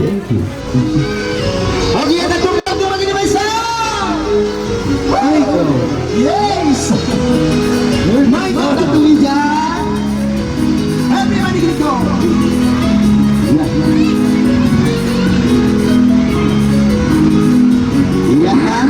Thank you. Okay, natungkap ko mag-inimay sa'yo! Yes! My God, natuloy dyan! Everybody can go! Yan!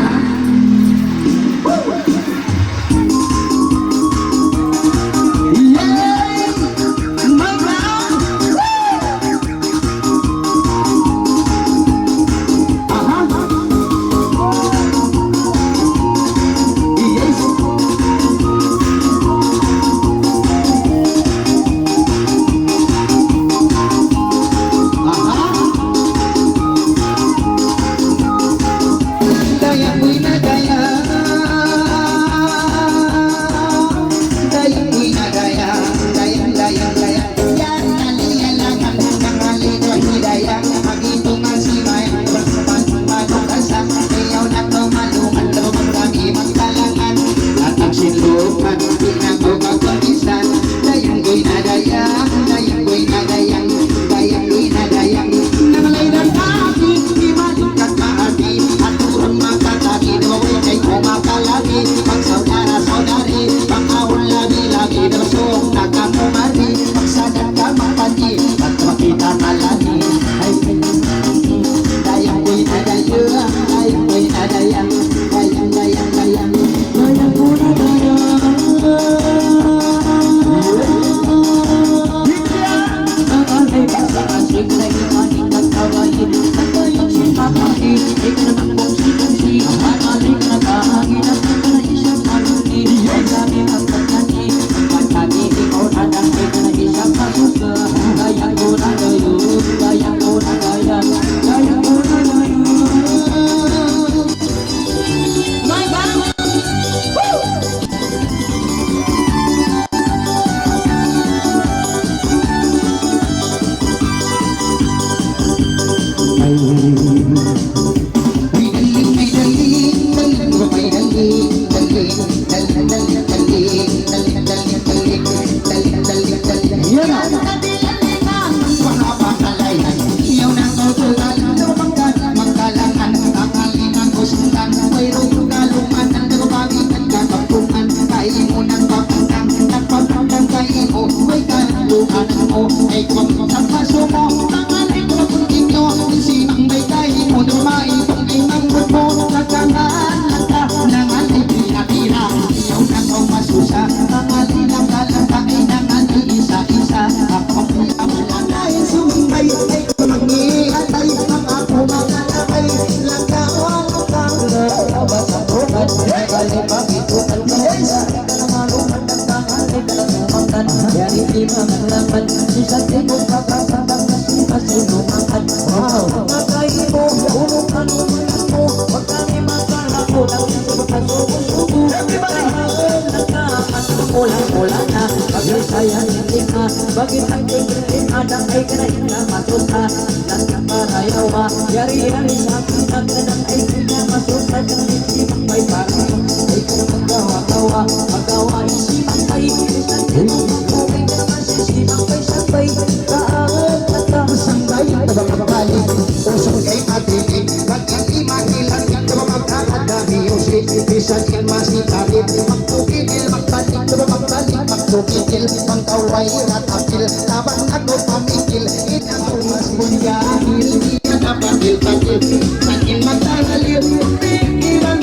Bakit ang tingin adang ay kanain na matuta Nang parayawa, yari ang isang nagdadang ay kanya matuta Kang isipang may parang ay kung magawa-gawa Magawa isipang may isang pinagpapawin Kang masisipang may sabay Kaangan at Sanggay, tabang-kabalik Usong kay patinig Pag-imakilan Ito magkakadami Usik, bisan ilmasitalit Magtukigil, magbalik Magbalik, magtukigil Magkaway, ratapil Tabang ako pamikil Inang mas bunyahil Iyan na patil-patil Sakin magtagalil Pikiran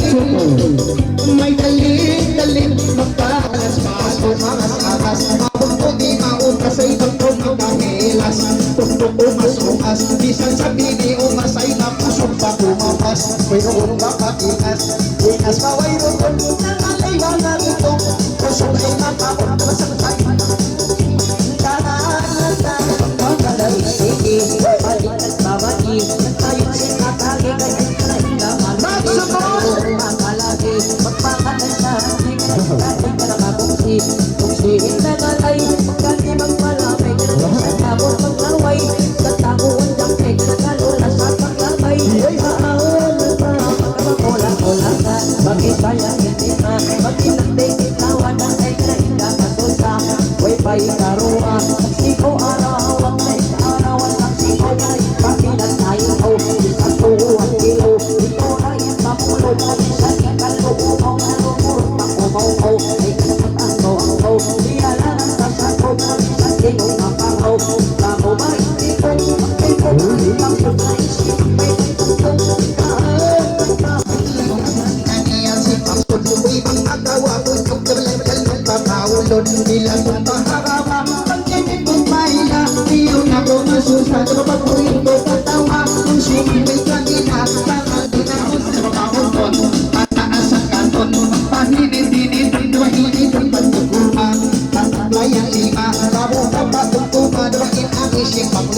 may dalil Magpahalas-palas Umangas-angas Mabugto di mautas Ay bagto magkahilas Tuktok umas-umas Bisan sabi ni umas Ay napusok pa kumapas Mayroon makatikas Ikas paway rukon Nangalay wala rito Pusok ay napapot Masangkay Tahan-tahan Pagkalariti Balik at babagi Tayo sinatagi Ganyan ka na hingaman Makalagi Magpakanan sa ating Dating ka nakabungsi Bungsiin na nalay Pagkani magmalapay Sa tapos maglaway Sa takuan dangkay Nakalula sa paglabay Mahal pa Pagkamakola-kola ka Bakit kaya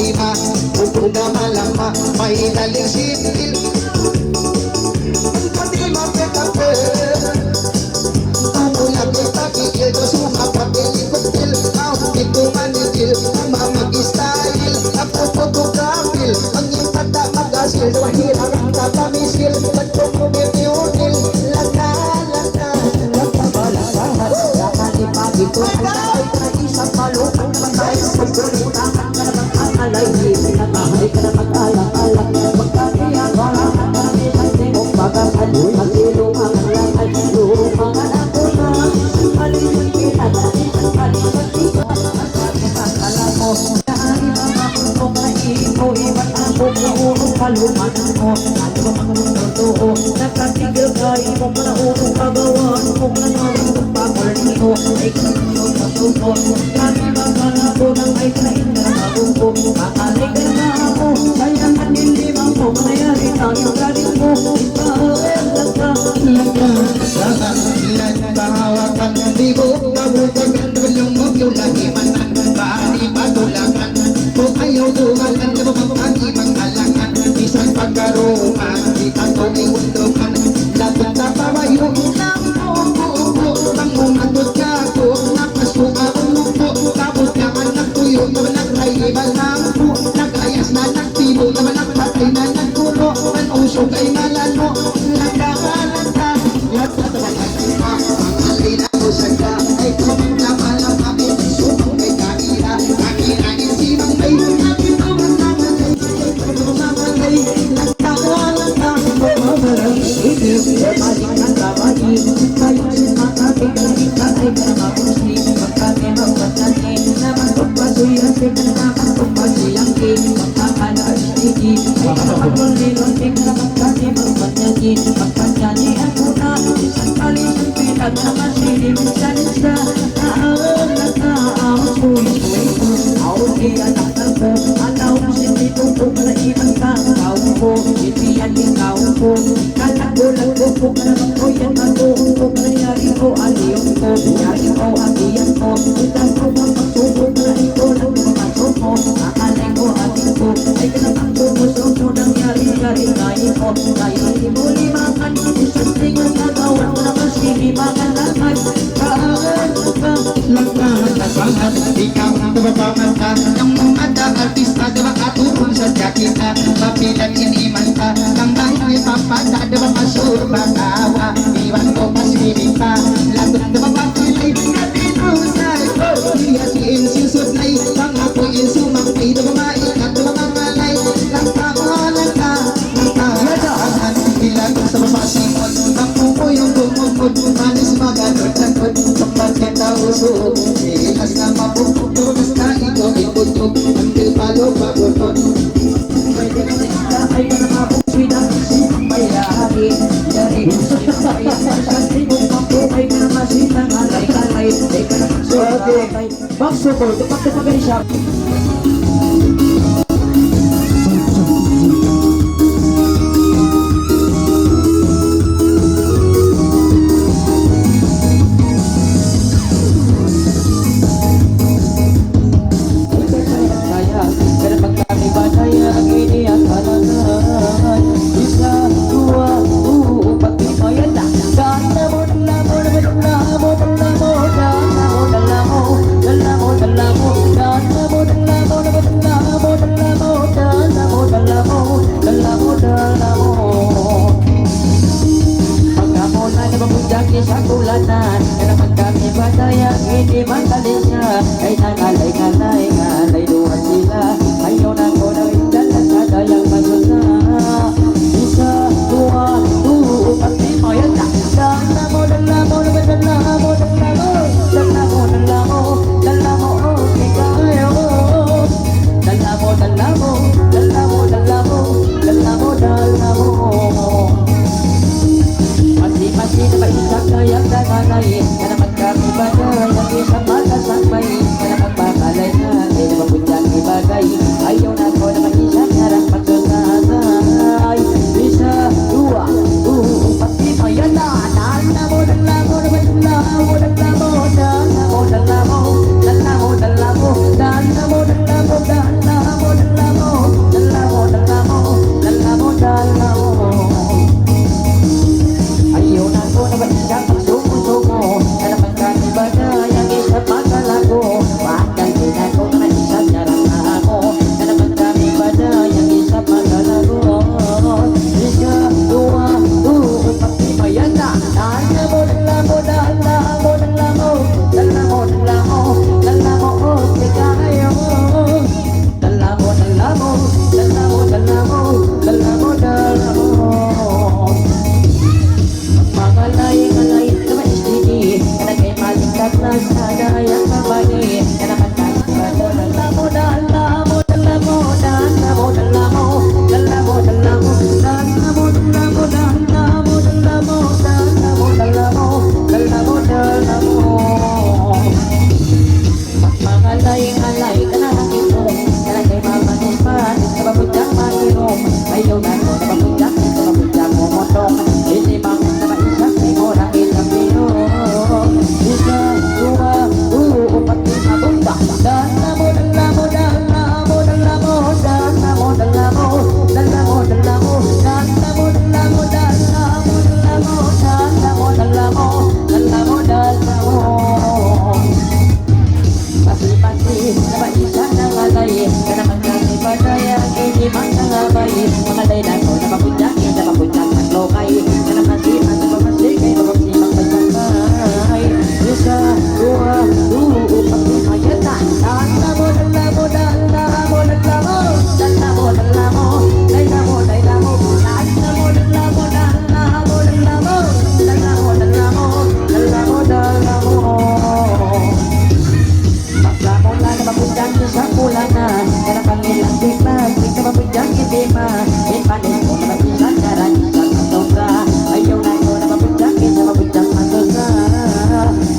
lima, bukod na malama, may daling sitil. Ang pati mapekape, ang mula kita kikil, ko sumapapili kutil, ang ito manigil, ang mamag-style, ako photography, ang yung tata magasil, wahirang ang tatamisil, ba't ko kumipiyunil, laka, Ito ang dahil na isang malukang patay. Pagkulitahan ka na mag-akalay, pinatahay ka na mag-alang-alang. Magkakiyang wala ka na nilang o pagkakal, magsilungan ang lakal, lumangan ako na. Alin yung pinatay, alin yung pinatay, ang alam mo. Dahil mga kutong na ito, iba't ako na unong kalumanan mo. Ano ba mga totoo, nakatigil ka, ibang na unong kagawan mo na nalulong pagkulito. Ay kanong masuko, kami magkalabo ng ay kain na mabuko. Kakalay ka na ako, kaya kanilibang mo, manayari tayong galing mo. Ipaan laka, ilan kahawakan, di ko kabukagan, tulong mo yung lagi manan, baari patulakan, kung ayaw tumalan, napapagi manghalangan, isang pagkaroon, di kato'y undokan, lagot na pawayo, ng buo-buo, ang umatot ka ko, nakasuka umupo, tapos naman nagtuyo, naman nagkaibal ng po, nagayas na nagtibo, naman nagpatay na nagkulo, ang usok ay malano, nagkakalanta, lahat na tabang ang alay na usag ka, ay kumang na malam amin, sumang may kahira, kahirain si Mangay, akin naman naman ay, mamatay, nagkakalanta, mamarang itim, balik ng babae. Kayo sinakapit ang kita ay karamabusi. Magkami magpatani, naman pagpasuyan sa naman pagpasuyang ki. Magkakala istigi, ay karamabulinon, ay karamagkami magpatani. Magpatani ako na, isang kalisang pinag na masilim sa nisa. Naaon na naaon, suwi-suwi ko. Aon di anak ng ko, alaw mo sinito ko na ibang tao ko. Ipiyan ikaw ko, kalago-lago ko na ko yan ako. Kung nangyari ko, aliyon ko, nangyari ko, abiyan ko. Itas ko kung magsubok na ito, nagpapasok mo. Akalay ko, ating ko, ay kanapang tumusok mo. Nangyari-yari tayo ko, tayo hindi mo limakan. Isang tingong nagawa na masilimakan lahat. Kaan ka, nagkakasasahan, ikaw ang nababangan ka, ng mga artista, diba katulong sa jakita, mapilang iniman ka, ng bahay papada, diba masurba kawa, iwan ko pasirin pa, lagot na mapapilay, natinusay, hiyatiin susudlay, pangapuin sumakay, diba maikat, diba mamalay, nagkakalan ka, nagkakasahan, ilan sa mapasimon, ang pupo yung bumukod, manis magalot-sagod, kapag kita usok, ilas na mapupok, tugas na ito, itutok, ang tilpalo pabutot. pwede ka na isa ay karamabusi na mayari. Dari ko sa kaya sa tingong mabuhay ka na masitang alay-alay. Ay ka na magsulatay. Magsukol, tupak-tupagan siya. Dala mo, bulanan Karena panggilan bebas Kita mabudang itema In panin ko na mabisan Karan isang matongka Ayaw na ko na mabudang Kita mabudang matongka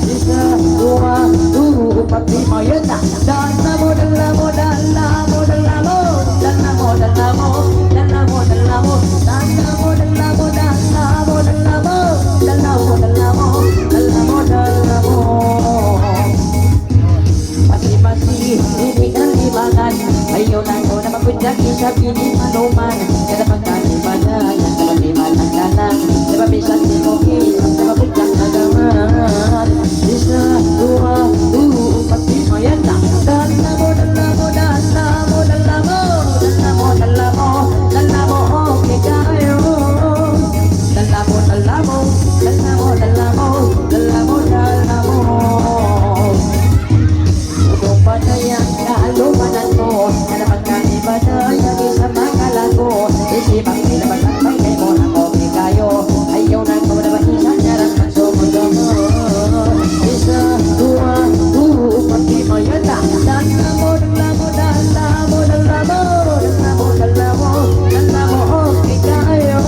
Isa, dua, empat, lima Yun na Dalamo, dalamo, dalamo, dalamo Dalamo, dalamo, dalamo, dalamo Dalamo, dalamo, dalamo, dalamo Dalamo, dalamo, dalamo, dalamo Masih-masih ini kan libangan Ayo nako na mapudaki sa pinimanuman Kada pagkalibanan Kada libanan kanang Diba bisan di moki Kada mapudak nagaman Isa, dua, empat, lima Yan na Dalamo, dalamo, dalamo, dalamo Dalamo, dalamo, dalamo Okay kayo Dalamo, dalamo, dalamo, dalamo Dalamo, dalamo Padayang kalumanan mo Kada pagkalibanan Yang isang makalan ko Isipang nilabasan Pagkay mo na kopi kayo Ayaw na ko na mahisan Yarang magsumundo mo Isa, dua, empat, lima Yan na Dalamo, dalamo, dalamo, dalamo Dalamo, dalamo, dalamo Okay kayo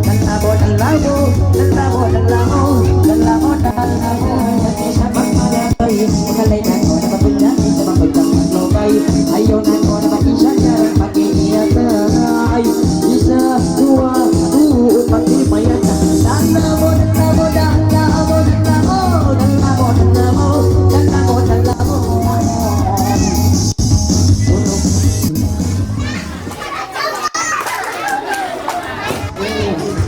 Dalamo, dalamo, dalamo, dalamo Dalamo, dalamo Yang isang makalan ko Makalay na ko na mapundang Isa mapundang maglokay Ayaw na ko na maisan Yarang pag-iiyatay Isa, dua, empat, lima Yan na Dalamo, dalamo, dalamo, dalamo Dalamo, dalamo, dalamo, dalamo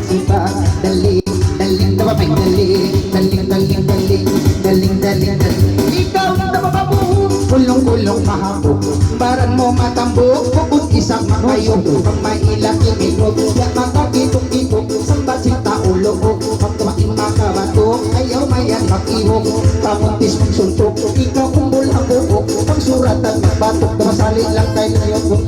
Iba, daling, daling na babay, daling, daling, daling, daling, daling, daling, daling. Ikaw na mababuo, kulong-kulong mahapok. Baran mo matambok, bukod isang makayo. Pag mailaki minod, ya makakitok-kitok. Sambat sinta ulo ko, pag tumain makabatok. Ayaw mayan makihok, pamuntis mong suntok. Ikaw kumbol ang buhok, pag surat at magbatok. Damasali lang tayo ngayon kung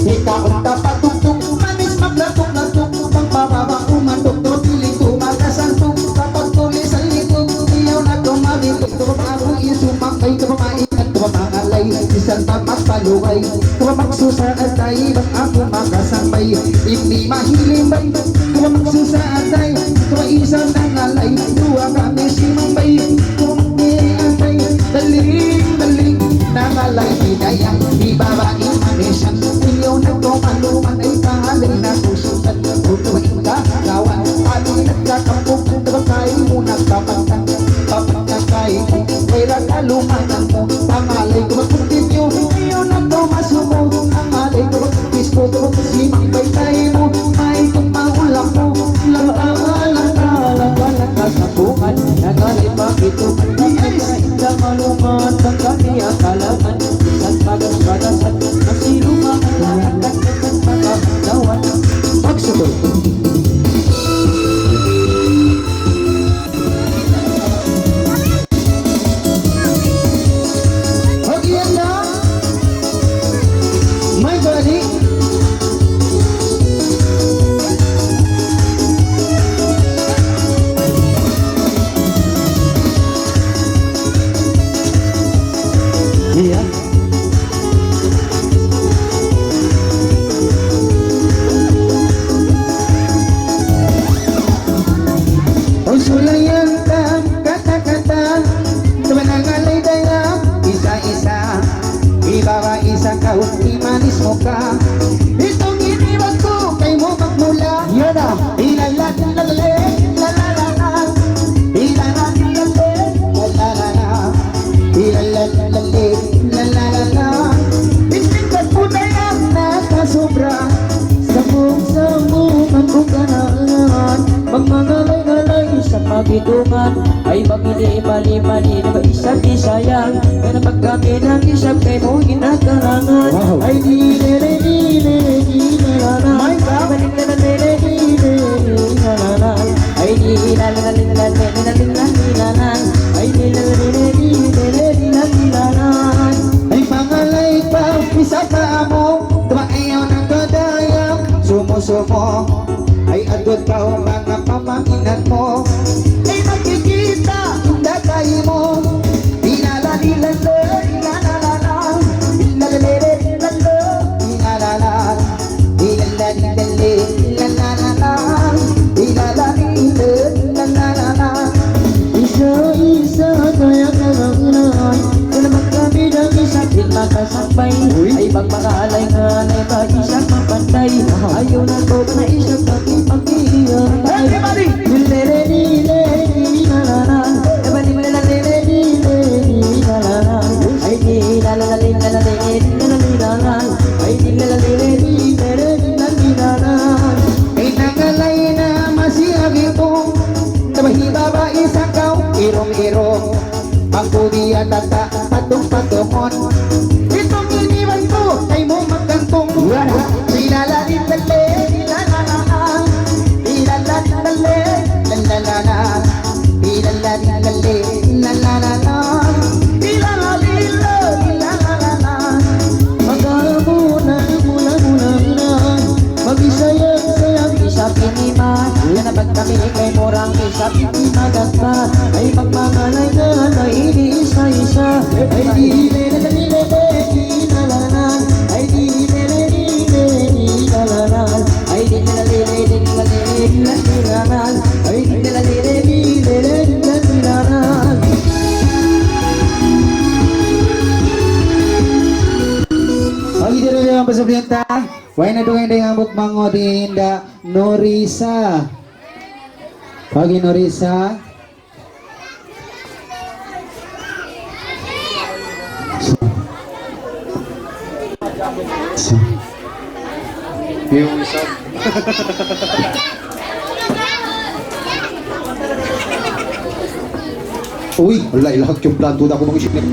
ikaw ang tapatok-tok, manis maglatok-latok. Pababa umandok to piling tumagasantok kapag tulis ang likod iyaw na tumalikod ako isumakay kapamain at kapamangalay isang tamak palukay kapamagsusaatay bang ako makasambay hindi mahilimbay kapamagsusaatay kapaisang nangalay duwa kami simambay kumiantay daling nangalay bidayang ibabaing manesan iyaw na tumaluman ay kahalay na kusutan tutuin ka gawan pali nagkakampog kapagkay mo nagkapagkan papagkakay mo kaya kalumanan mo pangalay ko magpuntinyo iyaw na tumasumo ang alay ko magpuntis ko simang baytay mo may tumahulak mo laka sa bukan nagalit makito inda maluman ang kaniya kalaman isang pagas-pagasan masiluman ang nagkakasang pagkakawan Pagsugot Hagian na May balik Yeah. Sulayan ka, kata-kata Tumanangalay daya, isa-isa Ibawa isang kaun, imanis mo ka Itong iniwan ko, kay mo magmula Yan na Ilalalale, lalalala Ilalalale, lalalala Ilalalale, lalalala Istingat mo na yan, nakasobra Sabong-sabong ang kukanaan Magmangalay-ngalay sa pagitungan Ay magili-mali-mali na ba isa't isayang Kaya pagkami ng isang kay mo ginakarangan Ay di-le-le-di-le-di-le-di-le-lana Balik-le-le-le-di-le-di-le-lana Ay di-le-le-le-di-le-di-le-di-lana Ay di-le-le-le-di-le-di-le-di-lana Ay pangalay pa, isa pa mo Tumayaw ng kadayang Sumo-sumo ay adot ka o mga pamanginan mo ay makikita inda kayo mo Ilalalilan, ilalala sakbay ay magmakalay nga na ba isang mapantay ayaw na ko na isang aking pag-iintay nilere nile nilalala eba nilalere nile nilalala ay nilalala nilalala ay nilalere nile nilalala ay nangalay na masiyagi ko nabahibaba isang kaw irong-irong pagkubi at tata patong-patungon itong iniwan ko ay mo magkantong nilalalain dali nilalala nilalalain dali nilalala nilalalain dali nilalala nilalalain nilalala Magkamuna, mula-mula-mula Mag-isayang-sayang isa pinima Yan na kami kay morang isa pinimaganda Ay magmamalay na na ini-isa-isa Ay di-le-le-le-le-le-le-le-le-le-le Ay di-le-le-le-le-le-le-le-le Ay di-le-le-le-le-le-le-le-le-le Ay di-le-le-le-le-le-le-le-le Pagi dito yung pasabliyanta. Why na doon yung ambot mango dinda Norisa. Pagi Norisa. Yung isa. Uy, wala ilahag yung plan. Tuda ko mag-isip na.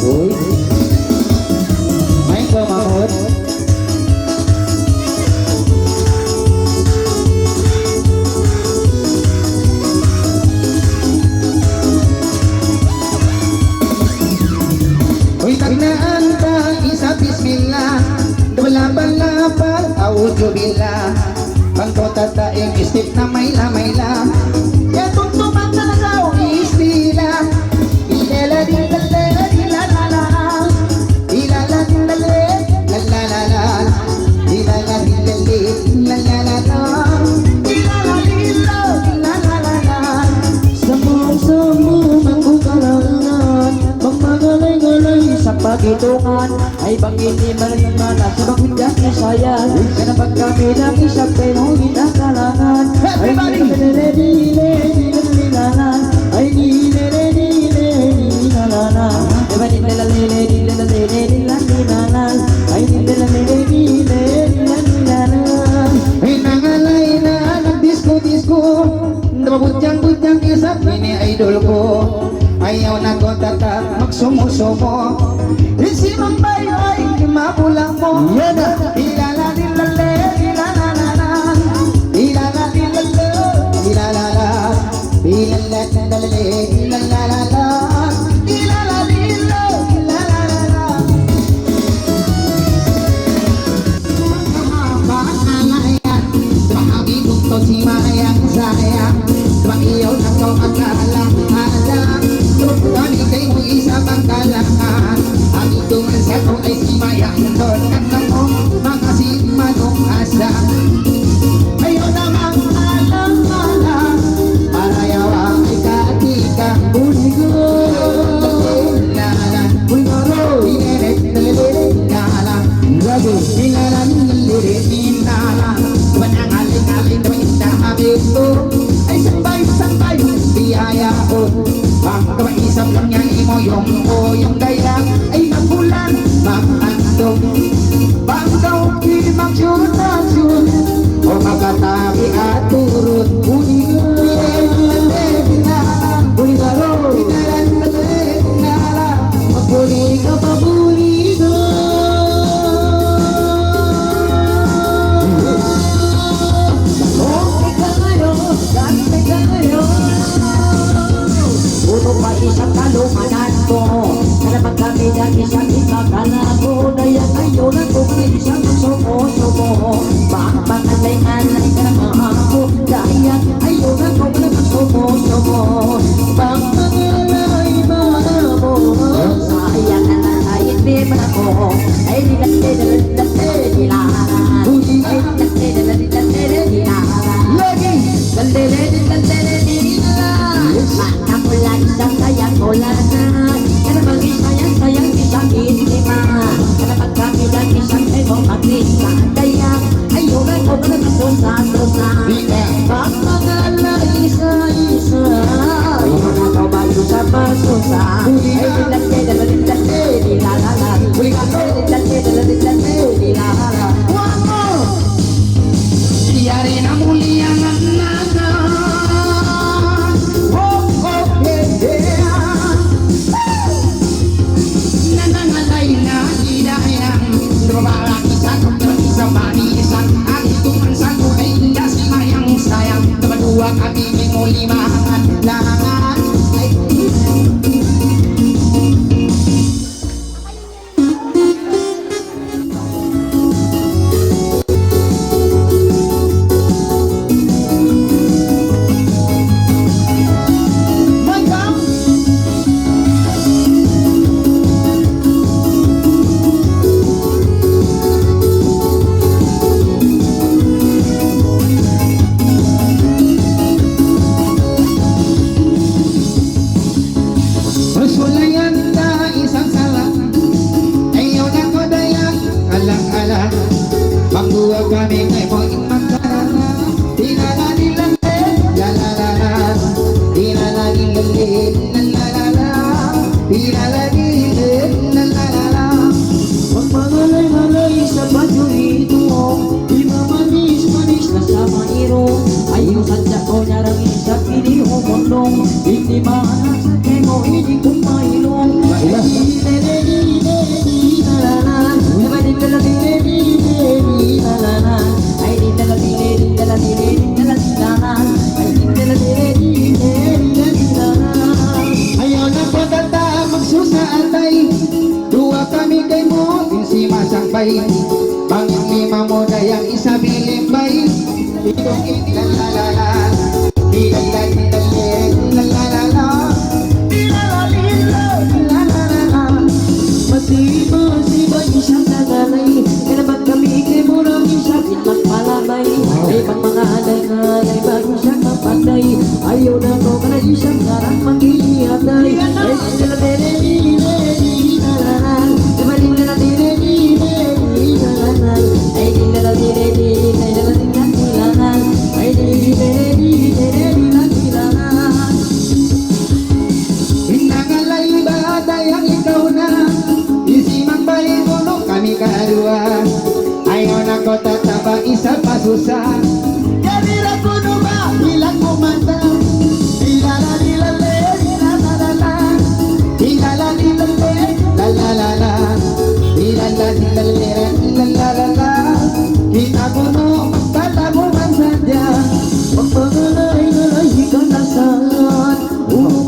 Uy. Main ko, Mahmud. Uy, tagnaan ka, isa bismillah. Dwala-balapal, audio bila. Pangko tataing istip na mayla-mayla. Yatong tumatalaw, istila. Ilala din dali, ilalala. Ilala din dali, lalalala. Ilala din dali, lalalala. Ilala din dali, lalalala. Samong-samong ang kukalangan Magmagalay-galay sa pagitungan Ay bangiti malimana sa bakudyak isayan Kaya pagkami ng isang pero hinakalangan Ay nilele-nile-nile-nilalan Ay nilele-nile-nilalan Diba nilele-nile-nile-nilalan Ay nilele-nile-nile-nilalan Ay nangalay na nagdisko-disko Napabutyang-butyang isa ini idol ko Ayaw na ko tata magsumo-sumo Isimang bayo ay mapulang mo Ilala dilale, ilalala Ilala dilale, ilalala Ilala dilale, ilalala Ilala dilale, ilalala si mayang sayang Tumakiyaw na ko akala-alam Kani kay mo isa bang kalangan Ang ituman sa ko ay si mayang doon At ako mga si manong asa Ayaw namang alam-alam Para yawa ay katikang buligo Lala, bulgaro, ineret, nalilirit, lala Gago, nilala, nalilirit, nilala Banang aling-aling na inahabit ko Ay sabay-sabay, biyaya ko Ang kapaisap lang niya imoyong ko Yung dayang ay magulan, makandong Banggaw, mag-shoot-shoot O magkatabi at turun Buligaro, magbuli ka pa buligo Okay ka ngayon, dati ka ngayon Puno pa isang kalunganan ko Kaya pagkami ng isang ikakala ko Daya ngayon ang kung isang sumo-sumo Pagpakalay-alay ka na ako Daya ngayon ang kung isang sumo-sumo Pagpakalay mo Sayang na di mana ko ay di di la Lagi. Kamulan isang sayang kulanan Kana bagi sayang isang itima Kana pagkabilan isang ebong paglisa Kaya ayunan ko ka susa-susa Pag mga isa-isa Ayun na ka ba sa pasusa Ay dilat-dilat-dilat-dilat-dilat Dilat-dilat-dilat-dilat-dilat Yari na muli ang nanan. Oh, oh, yeah. Nanangalay na hidayang Lumalak isang doktor, isang mani, isang alitungan sa kulay Inda sayang Namadua kami mo limahan langan ay Masulayan na isang sala Ayaw na ko dayang alang-alang Pagduwa kami ngay mo imagkala Dinalanilan lalalala Dinalanilan lalalala Dinalanilan lalalala Magmagalay-galay sa paborito Di mamanis-manis na sa mairo Ayaw sadya ko narang isa pili o mondong Hindi mahanap sa kemo, hindi ko mailong Ayaw na ko tata magsusaatay Dua kami kay mo si masampay Pangyang lima mo dayang isa bilimbay Itong ilalalala Ilalalala Masiba isang nagalay Kaya ba't kami kay murang isang magpalabay Ay pang mga alay-alay bago siya kapatay Ayaw na ko ka na isang karang mag-iatay Ay dinala-dili-dili-dili-dalalan Diba-dili-dili-dili-dili-dalalan Ay dinala-dili-dili-dili-dalalan Ay dili-dili-dili-dili-dalalan Inangalay ba dayang ikaw na Isimang baligulo kami kadua Ayaw na ko tataba isa pasusa Yadira ko no ba ilang kumanta Ilalalilale ilalalala Ilalalilale lalalala Ilalalilale lalalala Kita ko no magtatago man sadya Magpagalay-galay ikaw na saan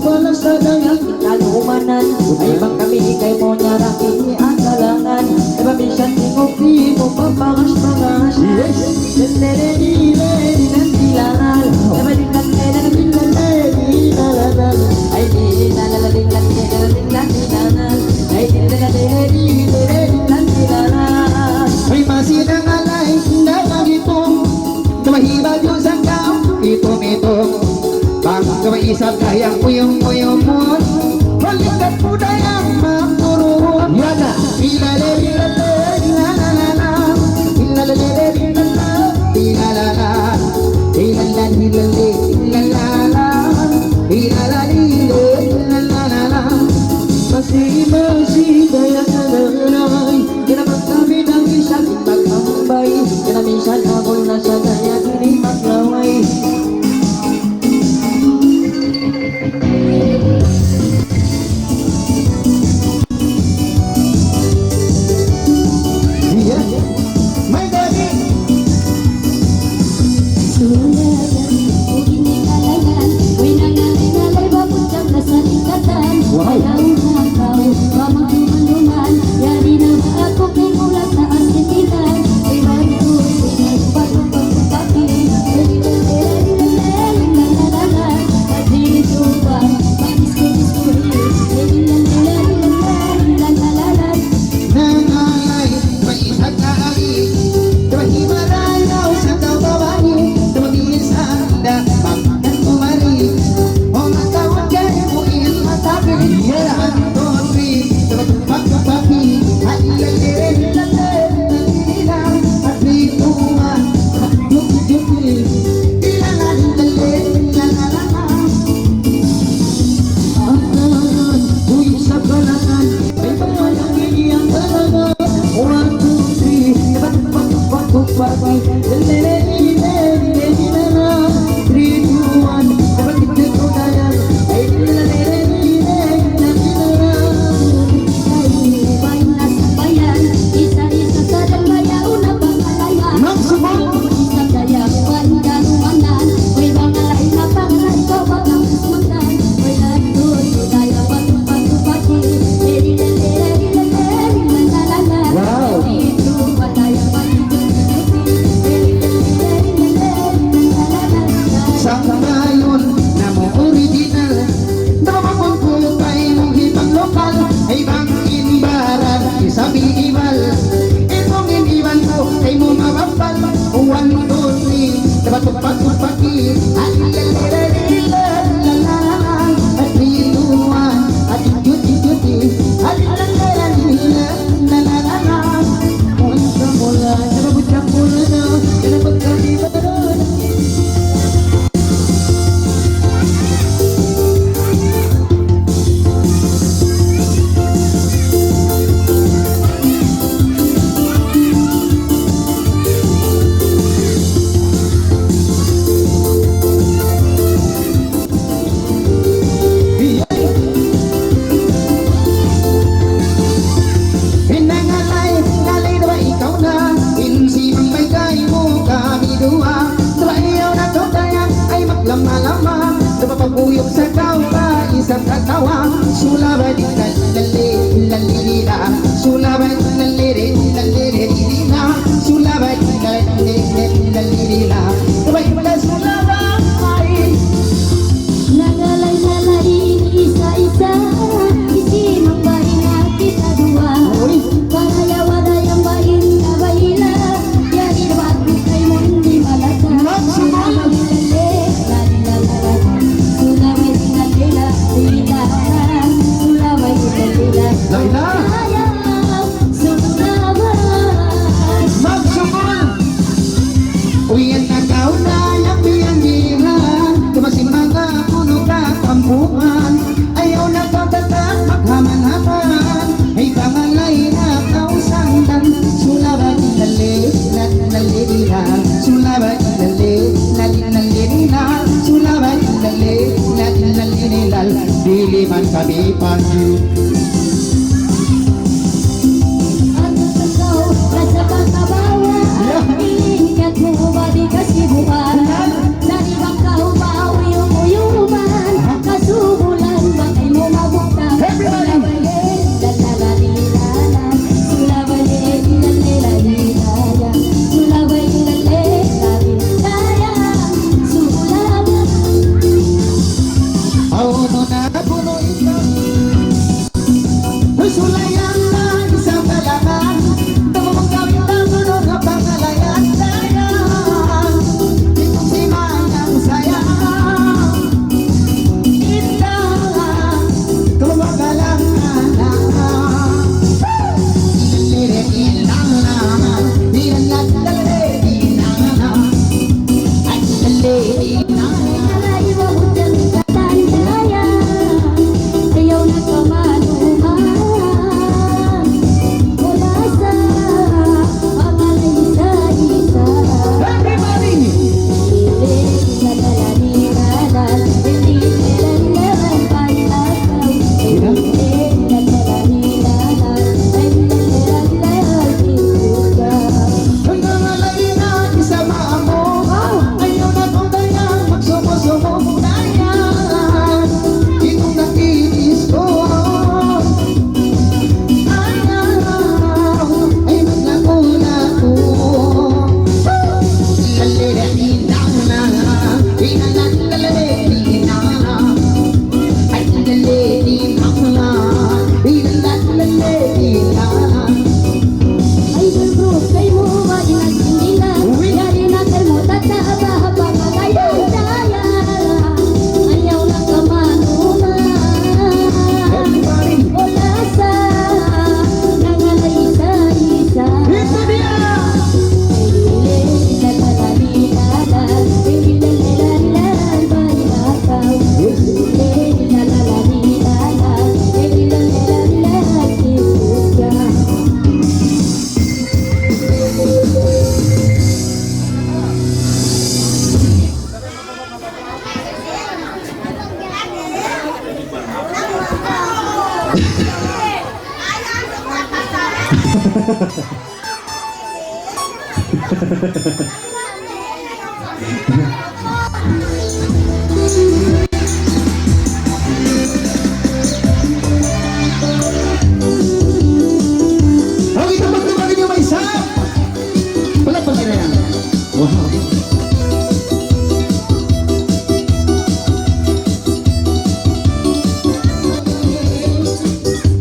Pala sa dayang ikalumanan Ay bang kami kay mo nyaraki ang kalangan Ay ba minsan tingog-tingog mo papangas-pangas Dili-dili-dili-dili-dili-dili-dili-dili-dili-dili-dili-dili-dili Ay ba Ay dili-dili-dili-dili-dili-dili-dili-dili Ay dili-dili-dili-dili-dili-dili-dili May masinang alay na magitong Tumahibag yung sangkaw, itong Bang kawaisap kayang uyong-uyong mo Balikat po na yung magturun Yada Ilalala Ilalala Ilalala Ilalala Masih daya kananay Kinabang kami ng isang pagkambay Kinamisan ako na sa daya kini maglaway Sulabay lalere lalere lila Sulabay lalere lalere lila Sabay pala sulabay Nagalay-lalain isa-isa Isimang bahinga kita dua Waraya-warayang bahin na bahila Yari dapat bukay mundi malaka Sulaway lale, lali-lalala Sulaway lalila, lila Sulaway lalila Laila Sulaway Magsumul Uyan na kao na yapi-yangihan Tumasin mga puno ka kampuan Ayaw na pagdatak maghaman-haman Ay pangalay na kausandan Sulabay lale lalere lila Sulabay lale lalere lila Sulabay lale lalere lila Dili man kami panju Ano sa kau, rasa pagkabawa Ingat mo ba di kasibuan Dari bang kau mau yung-uyuman Kasubulan bakay mo mabukta Sulabayin, lalalalilalan Sulabayin, lalilalilayan Sulabayin, lalilalilayan Sulabayin Pauno na puno ito Sulayan na isang kalaman Tumumang kami ng puno na pangalayan Sayang Itong si Manang sayang Itang Tumumang kalaman Ilere ilang naman Ilan lalere ilang naman Ay lalere ilang Alay mabutang katandayan Ayaw na kamanuman Wala sa pangalay isa-isa Everybody! Hanggang alay na isama mo Ayaw na kong dayang magsumo-sumo Dayan Itong nakinis ko Ayaw Ay maglako-lako Lalere-inang na Inalan-lalere-inang na Ay lalere-inang na Inalan-lalere-inang na Everybody! Itu dia! Okay, tubag-tubagin yung may isa! Wala pa sila yan. Wow!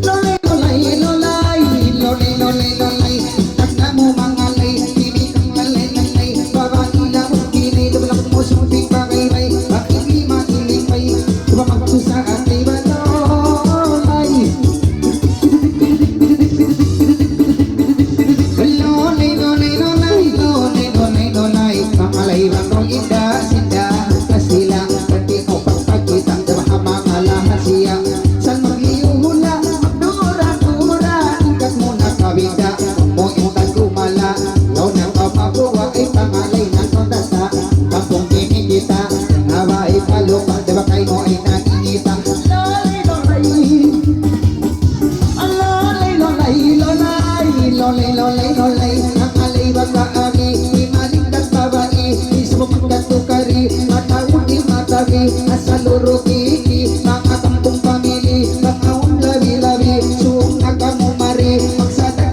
Lolay, lolay, lolay, lolay, lolay, lolay. Tagna mo mangalay, tinig ang lalay, lalay. Babae na mong kinay, dumalak mo sumping bagay-ray. Bakit di makiling-ray, tumamagso sa atay ba lolay? Lolay, lolay, lolay, lolay, lolay, lolay. Mangalay bang rong inda-sinda na sila. Pati ko pagpagkitang diba mga lahat siya. San maghihula, magdura-dura. Ikat mo na kabida, mo intag kumala. Law ng kapabuwa ay pangalay ng kondasa. Kampong kinikita, nawa ay palupa. Diba kayo mo ay nakikita. Lolay, lolay. Lolay, lolay, lolay. Lolay, lolay, lolay. Ang alay baga-ari, imaligdat babae. Ismukdat tukari, matawag imatabi. Asa luro kiki, mga tampong pamili. Makaon labi-labi, suong nagamumari. Magsadag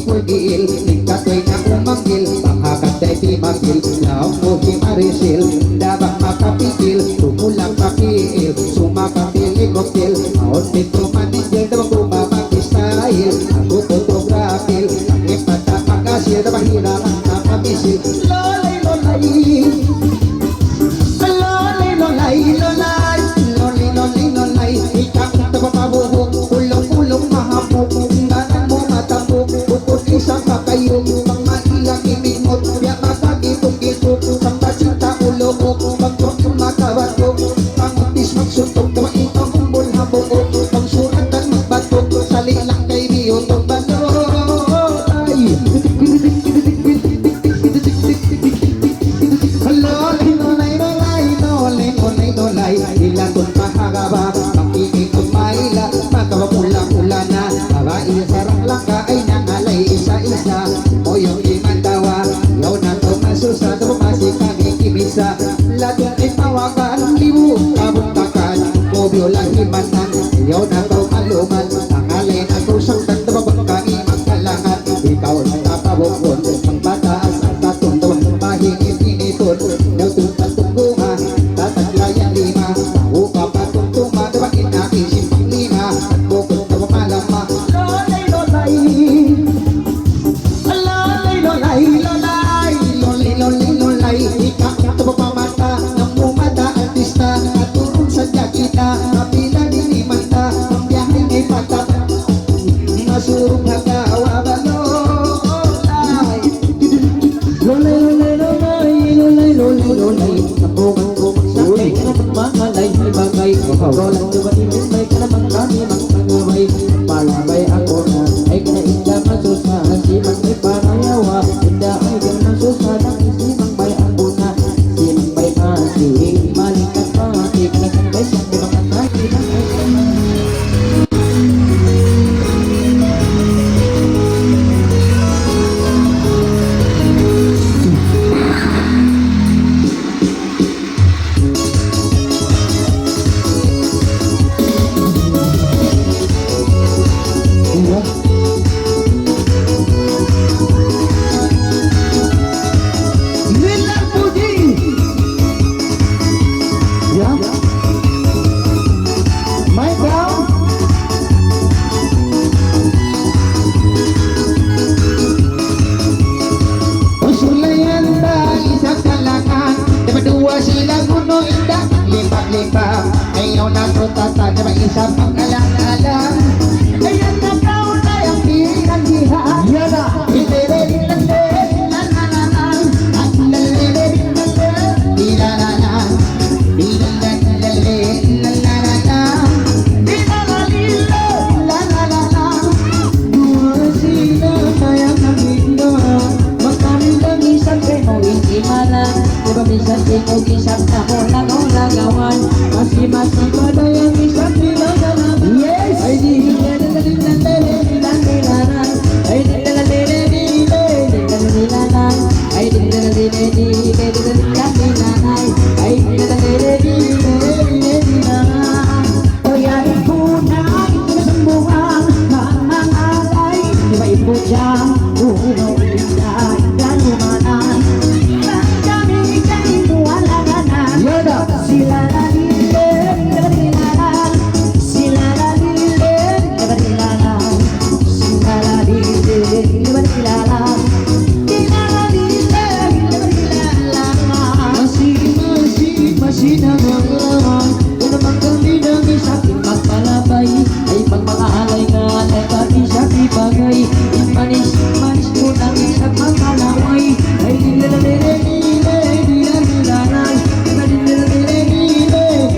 pagigil Ikato'y na umanggil Panghagatay timagil Laok mo himarisil Dabang makapigil Tumulang pakiil Sumakapili koktil Maot pito manigil Dabang bumamag-style Ako photograpil Ang ipata pag-asil Dabang hiraman na pamisil Lolay lolay Lolay lolay lolay Lolay lolay lolay Ikaw tapapabuhok Ulong-ulong mahapok Danan mo matapok Bukod isang kakayok Pang mailang imimot Biya makagitong-gitok Sambat sinta ulokok Pagkok yung makawatok Pangutis magsuntok Dawa itong umbol habuok Pang surat at magbatok Sali lang kay biyotong balotay Lolay lolay lolay Lolay lolay lolay Ilang kong pahagaba Pakikitong maila Magkawapula-pula na Babae sarang langka ay nangalay isa-isa O yung imandawa Yaw na to masusa Tumasi kami kimisa Latong ipawakan Libu kabuntakan Mobyo lang himanan Yaw na to maluman Nangalay na kusang Tandababang kami magkalangan Ikaw na tapabukon Ang bataas at tatong Tawang mahingit initon Yaw tutang bunga Tataglayan lima Tahu ka patong tuma Tawang inakisip ang lima At bukod na mamalama Lolay lolay Lolay lolay lolay Lolay lolay lolay Ikaw ito pamata Nang umata artista At turun sa jakita Kapila dinimanta Ang biyahe ay pata Masurong hagawa balolay Lolay, lolay, lolay, lolay, lolay, lolay. Napungan ko magsakay ka ng pagmalay may bagay. Roland dumating may ka naman kami magkagaway. Palabay ako na ay kanainda masusa. Simang may parayawa, inda ay masusa. Nang simang bay ako na, simang bay pati. Malikat pati, kanagkambay sa mga kanaki ng Nilang Puji Yeah. My brown. Usulayan dali sa kalangan Diba dua sila kuno indak Lipat-lipat Ayaw na protata Diba isa pang alang-alang Kaya na kau na yung pinag-ihaan Yana. Dua sila kaya kabindo Magkanilang isang keno intimalan Diba minsan ikaw kisap na ulang-ulagawan Masi-masi pa daw yung isang pinagalaman Yes. Ay di nilanan Ay di nilanan Ay di nilanan Ay O yarin po na inusambuhan Mamang alay Diba ipo dyan Uno indah Danumanan Kami kami mualanganan Yana. Sila nalilen Nabarilanan Sila nalilen Nabarilanan Sila nalilen Nabarilanan Sila nalilen Nabarilanan Masih nangangalaman. Kung naman kami ng isang magpalabay Ay pagmakahalay nga Ay kami sa ibagay Manis ko ng isang magkalaway Ay nilalalere nile Nilalalay Ay nilalalere nile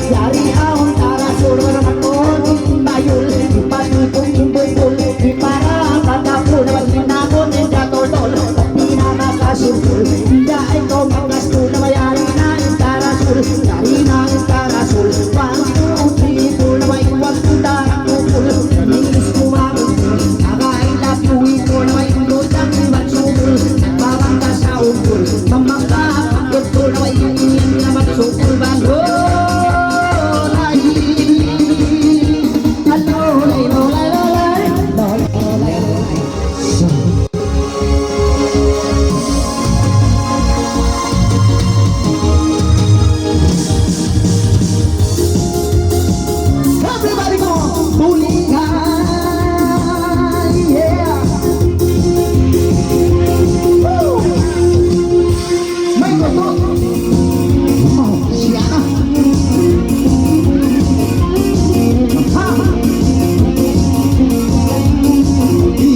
Yari ahon tara sulur maton bayul ipatu kung imbul ipara katapu na maginakon ng jatol di na makasumpul hindi ikaw makasto na mayari na tara sul yari na tara sul pangitong tripul na may iwag darang kupul nangis kumamon kakailap uwi ko na may ulutang magsupul bawang ka sa umpul mamangka pagkutul na may ingin na magsupul balo Everybody go, Buligan, yeah. Woo. May goto. Oh, siya na. Ha.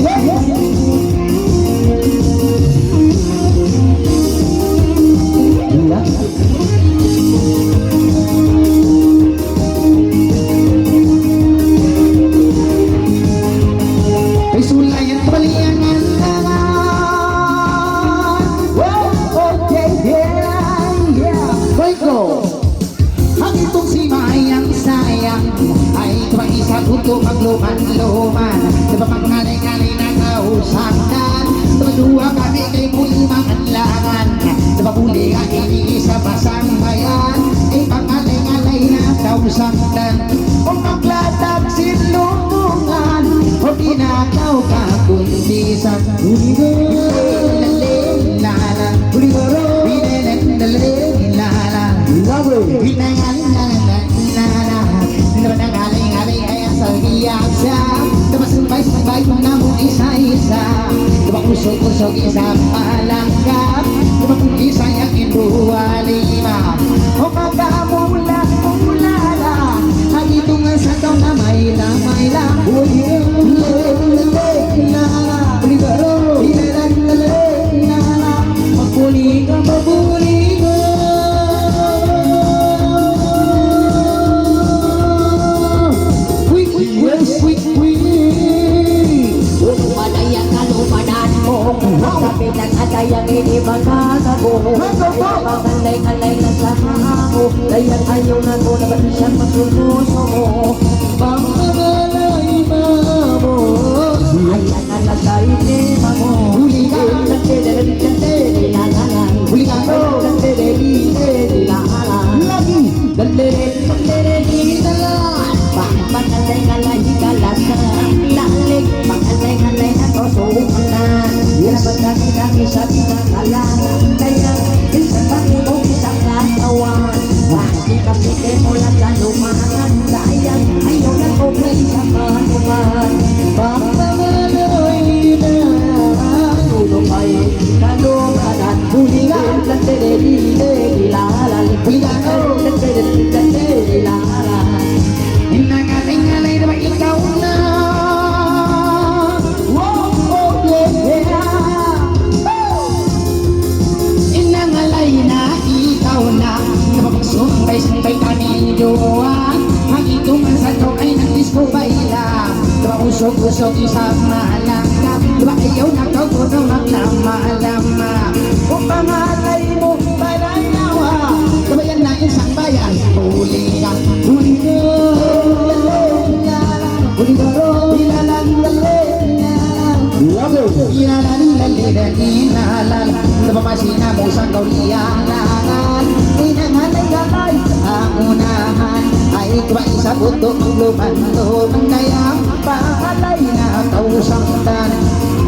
Yeah. Ay sulayan baliangan tangan. Oh, okay, yeah, yeah. Baiko, ang itong si Mayang sayang ay tuwang isa kuto magluman-luman. Diba pangalay-ngalay na kausakan, diba duwa kami kay muli makanlangan. Diba huli ka iniisa pasang bayan, ay pangalay-ngalay na kausakan. O maglatag silungan, o pinakaw ka kundi sa Uligo-lalala, Uligo-lalala, Uligo-lalala, nagalay-ngalay kaya sa giyasa, sabay kung na mo isa-isa, usog-usog isa palanggap, kung isa yung induwalima, o magkamula-mulala, ang itong sa taon na may lang, mapuli ka, mapuli ka. Padayang kalupanan mo Kapit ang atayang inibagagago Pakalay-kalay na sa hako Layang ayaw na ko na ba't siyang masunuso mo Pangmalay mo Ayan na nagay tema mo Huli ka Huli ka Lagi Pakalay-kalay kalasan Lalik Pakalay-kalay na tosuunan Pinapagkaki-kaki sa pinakalangan Kaya isang pangimo isang katawan Pati kapite mo lang lalumahan Sayang ayaw na ko na isang kanuman Pangmalay na Tulong ay kalumanan Hulingan Lantere-lile-lilalan Hulingan Lantere-lile-lilalan Inangalay-ngalay na ba ikaw na Oh, yeah Inangalay na ikaw na Napapagsumbay-sumbay kami jowa Ang itong sasaw ay nagdisco bayla Diba usog-usog isang malangka Diba ayaw na kautunaw na malama Kung pangalay mo palayawa Diba yan na isang bayan Huli ka, huli ka Huli ka, inalan Napapasina mo sa kauliyangan Inangalay-galay ang unahan Ay tuwa isa puto ang luman-luman Kaya pangalay na kausangtan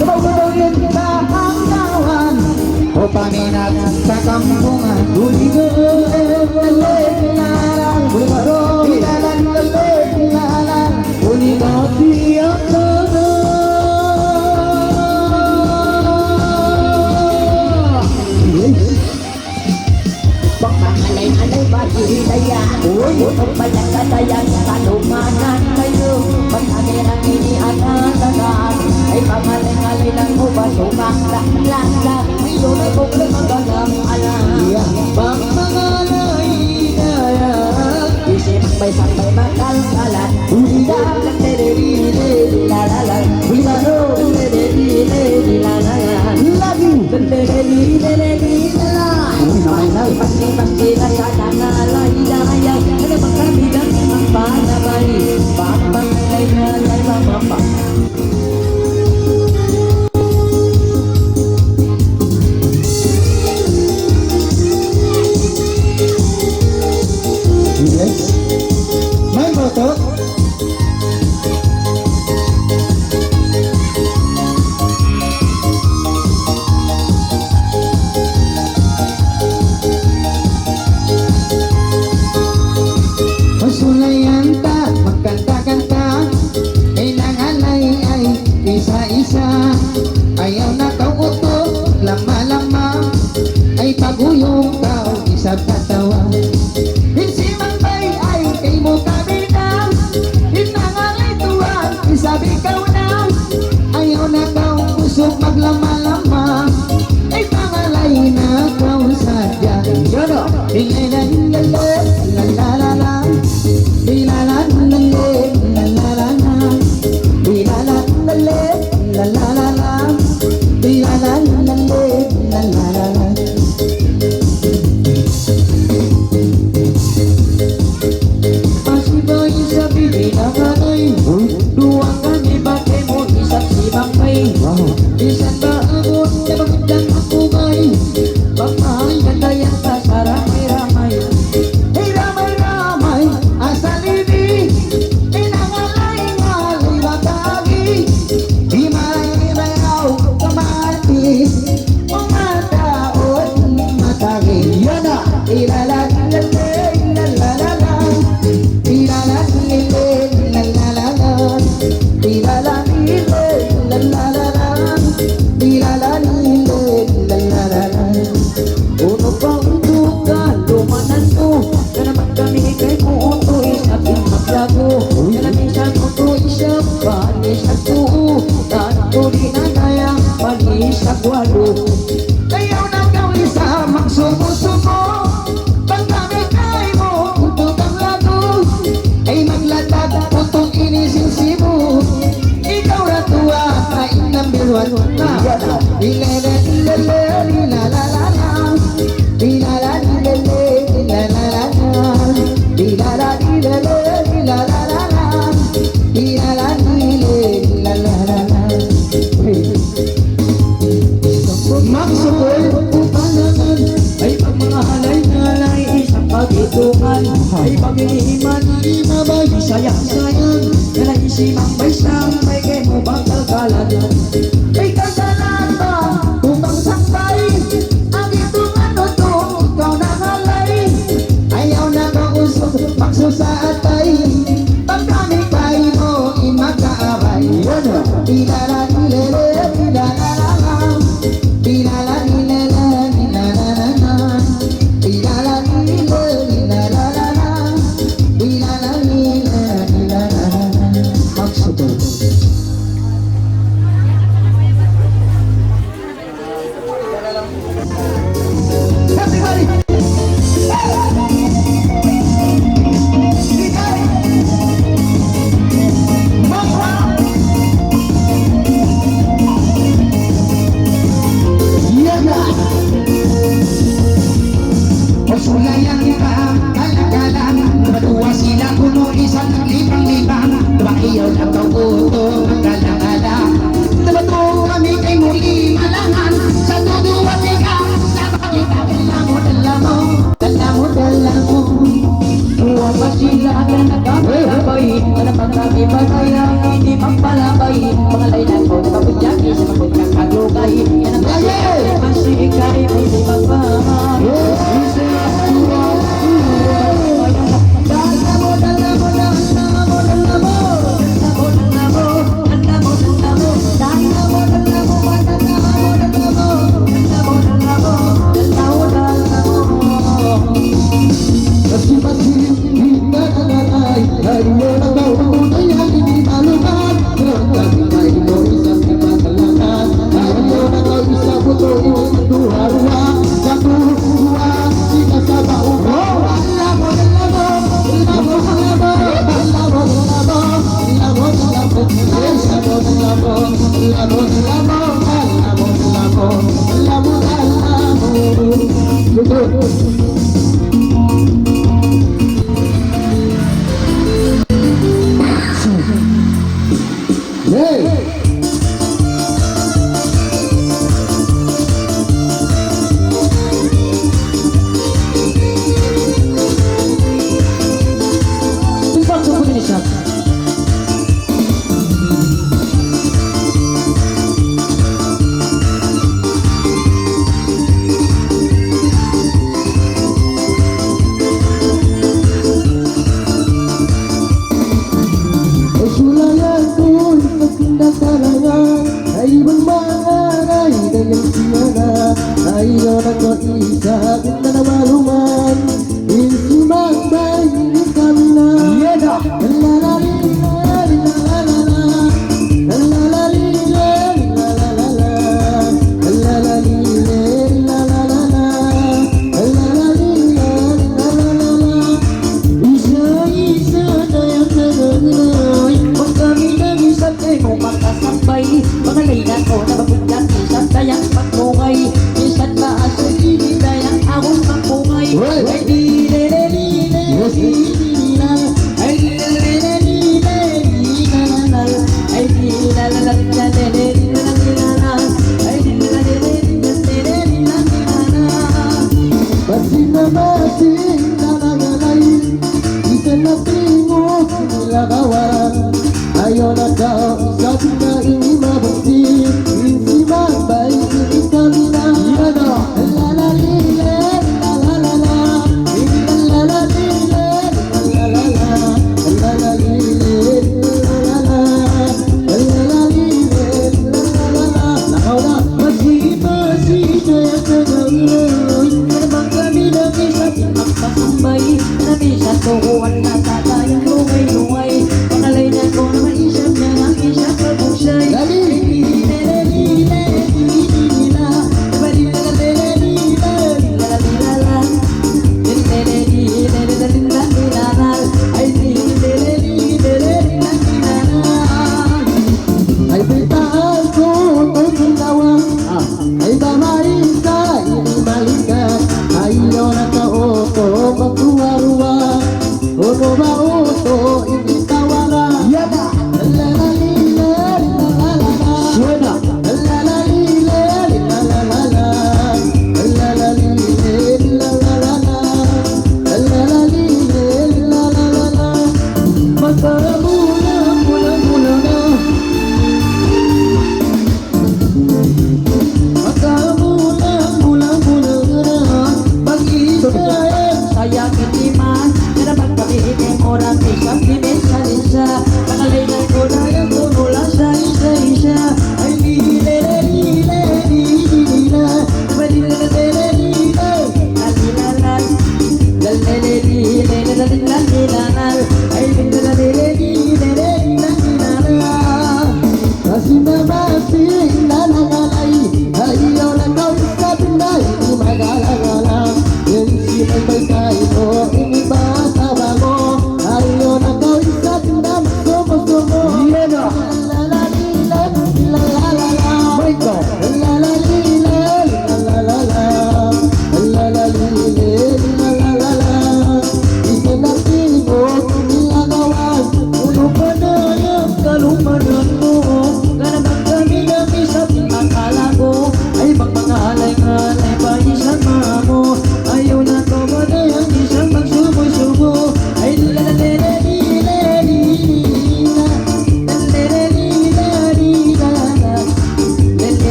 Tumaw-tuloyin kita ang kawan O paminat sa kampungan Huligo-lalay-lalang Huligo-lalay-lalang Huligo-lalay-lalang Pakalay-alay bahidaya Untuk banyak kadayan kalumanan kayo Pagkamerang ini anak-anak Ay pakalay-alay lang ko ba sumakla-lakla Yun ay bukli magalang alam Pangmalay-daya Sabay-sabay makalkalan Ulila, lalere, lalala Ulila, lalere, lalala Lagi lalere, lalala Pasti-pasti na sana nalay-layay Ano ba kami lang ang panabay Papangalay-nalay mamamba Yes. May boto? Masulayan ta, magkanta-kanta kailangan ay isa-isa ayaw na kauto, lama-lama ay paguyong tao, isang katawa sabi ka na, ayaw na kau usok maglama-lama ay pangalay na kau sadya yono, ilalalala lalalala ilalalala lalalala ilalalala lalalala ilalalala lalalala masih bayi sabi ilalalay dua kali pakai mo isang sibang bay isang baabot na magandang ako bay pagmahal ka kayang kasaramay-ramay ay ramay-ramay asalini inangalay-ngalay matagi himay-himayaw kamati mga taon matagi yan na ilalalala ilalalala ilalalala uno pa untuk lumanan ko na naman kami kay puto isapin maglago na minsan puto isap panisag tuo tanto di na kaya panisag walo kayaw na gawin sa magsumo-sumo pag kami kay mo puto kang lago ay maglatag putong inisisibo ikaw na tuwa kain ng bilwan na ay pag-iiman, imabay, sayang-sayang na naisimang may sambay kay mo bang kalkalagan ay kasalan ba, kumang sakbay ang itong ano to, ikaw na halay ayaw na kausok, magsusaatay pag kami kay mo, imagkaaray ilalalilele, ilalalala ilalalilele, ilalalala ilalalilele Sulayan ka, kalagalan Madua sila kuno isang libang-libang Tumakiyaw na kauto, magkalangala Nabato kami kay muli malangan Sa tuduwa ka, sa pakita Dala mo Huwag pa sila na nagkakabay Ano pang nakibagay ang hindi magpalabay Mga laylan ko, nakapudyaki sa mabunyang kaglugay Yan ang kaya, masikay, hindi magpamay Haruan sini Syam. Sulayanku terkenal karangan Hai bermangai dengan siana Hai orang kau isa bintana maluman Insiman bayi kamina Iya dah. Ayo nak kau satu ini mabukti Insiman baik ini kamina Iya dah La la li le la la la la La la li le la la la La la li le la la la La la li le la la la Nak kau dah masih jaya kegalai Terbang kami dah bisa apa sampai Tak bisa tuan nak kata yang luai-luai Pengalainya kau nama isyapnya nak isyap berbusai Ay,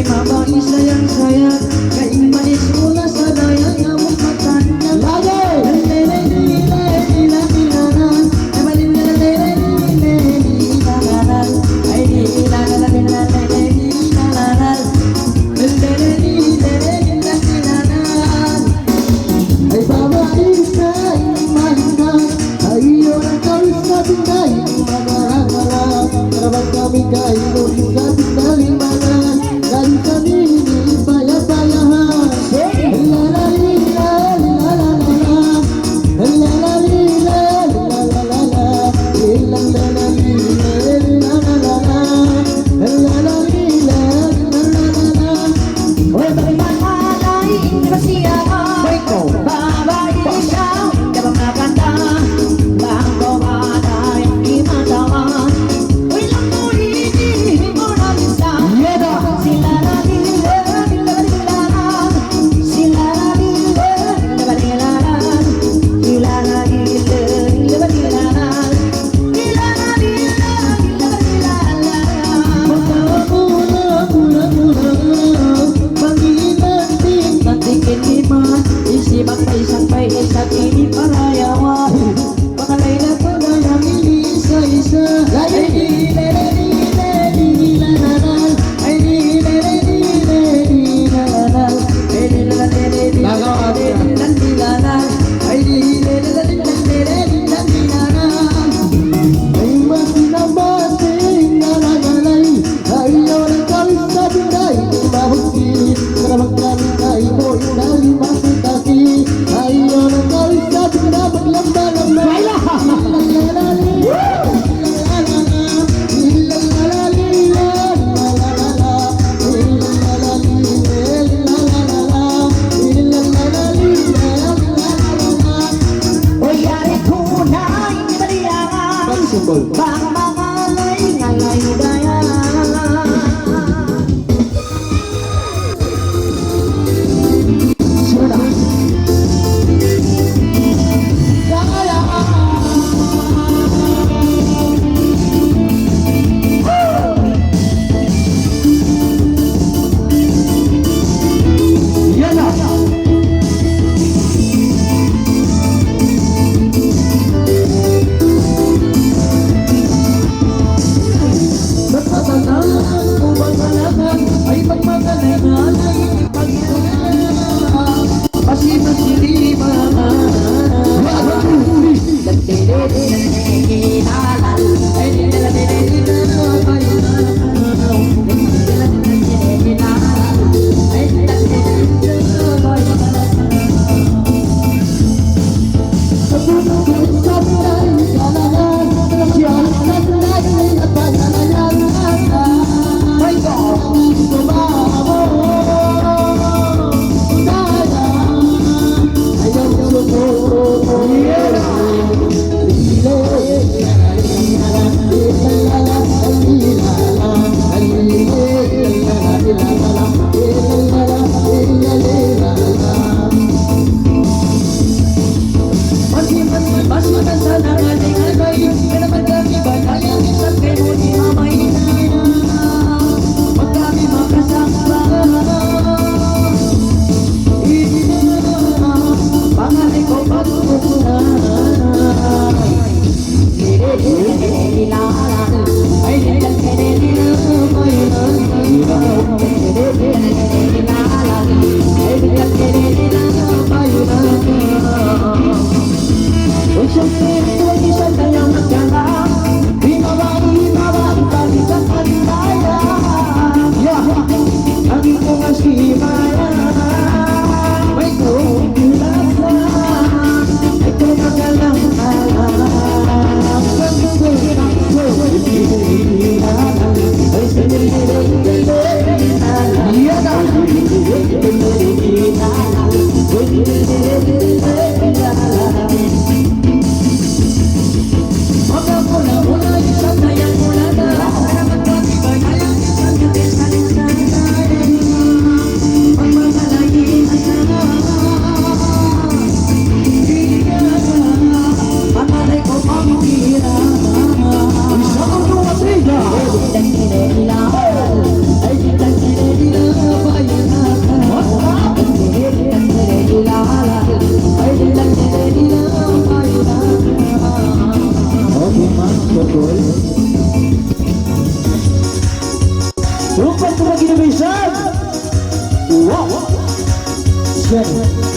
mabait sayang-sayang Kaing manis mula sa dayang Among matanda Lagi! Ay babae sa imahinga Ayo na kami sa tingay Magahangala Karabang kami kayo Sa tingay mana Dari kami payah-payahan Lalalila lalalala Lalalila lalalala Lalalila lalalala Lalalila lalalala Hoy, bagaimana ini rahasia Baiko Babae siya, di ba maganda? Bago ada yang di mata Uy, lang mo, hindi mo na Lupa ko mag-innovation. Wow. Siya.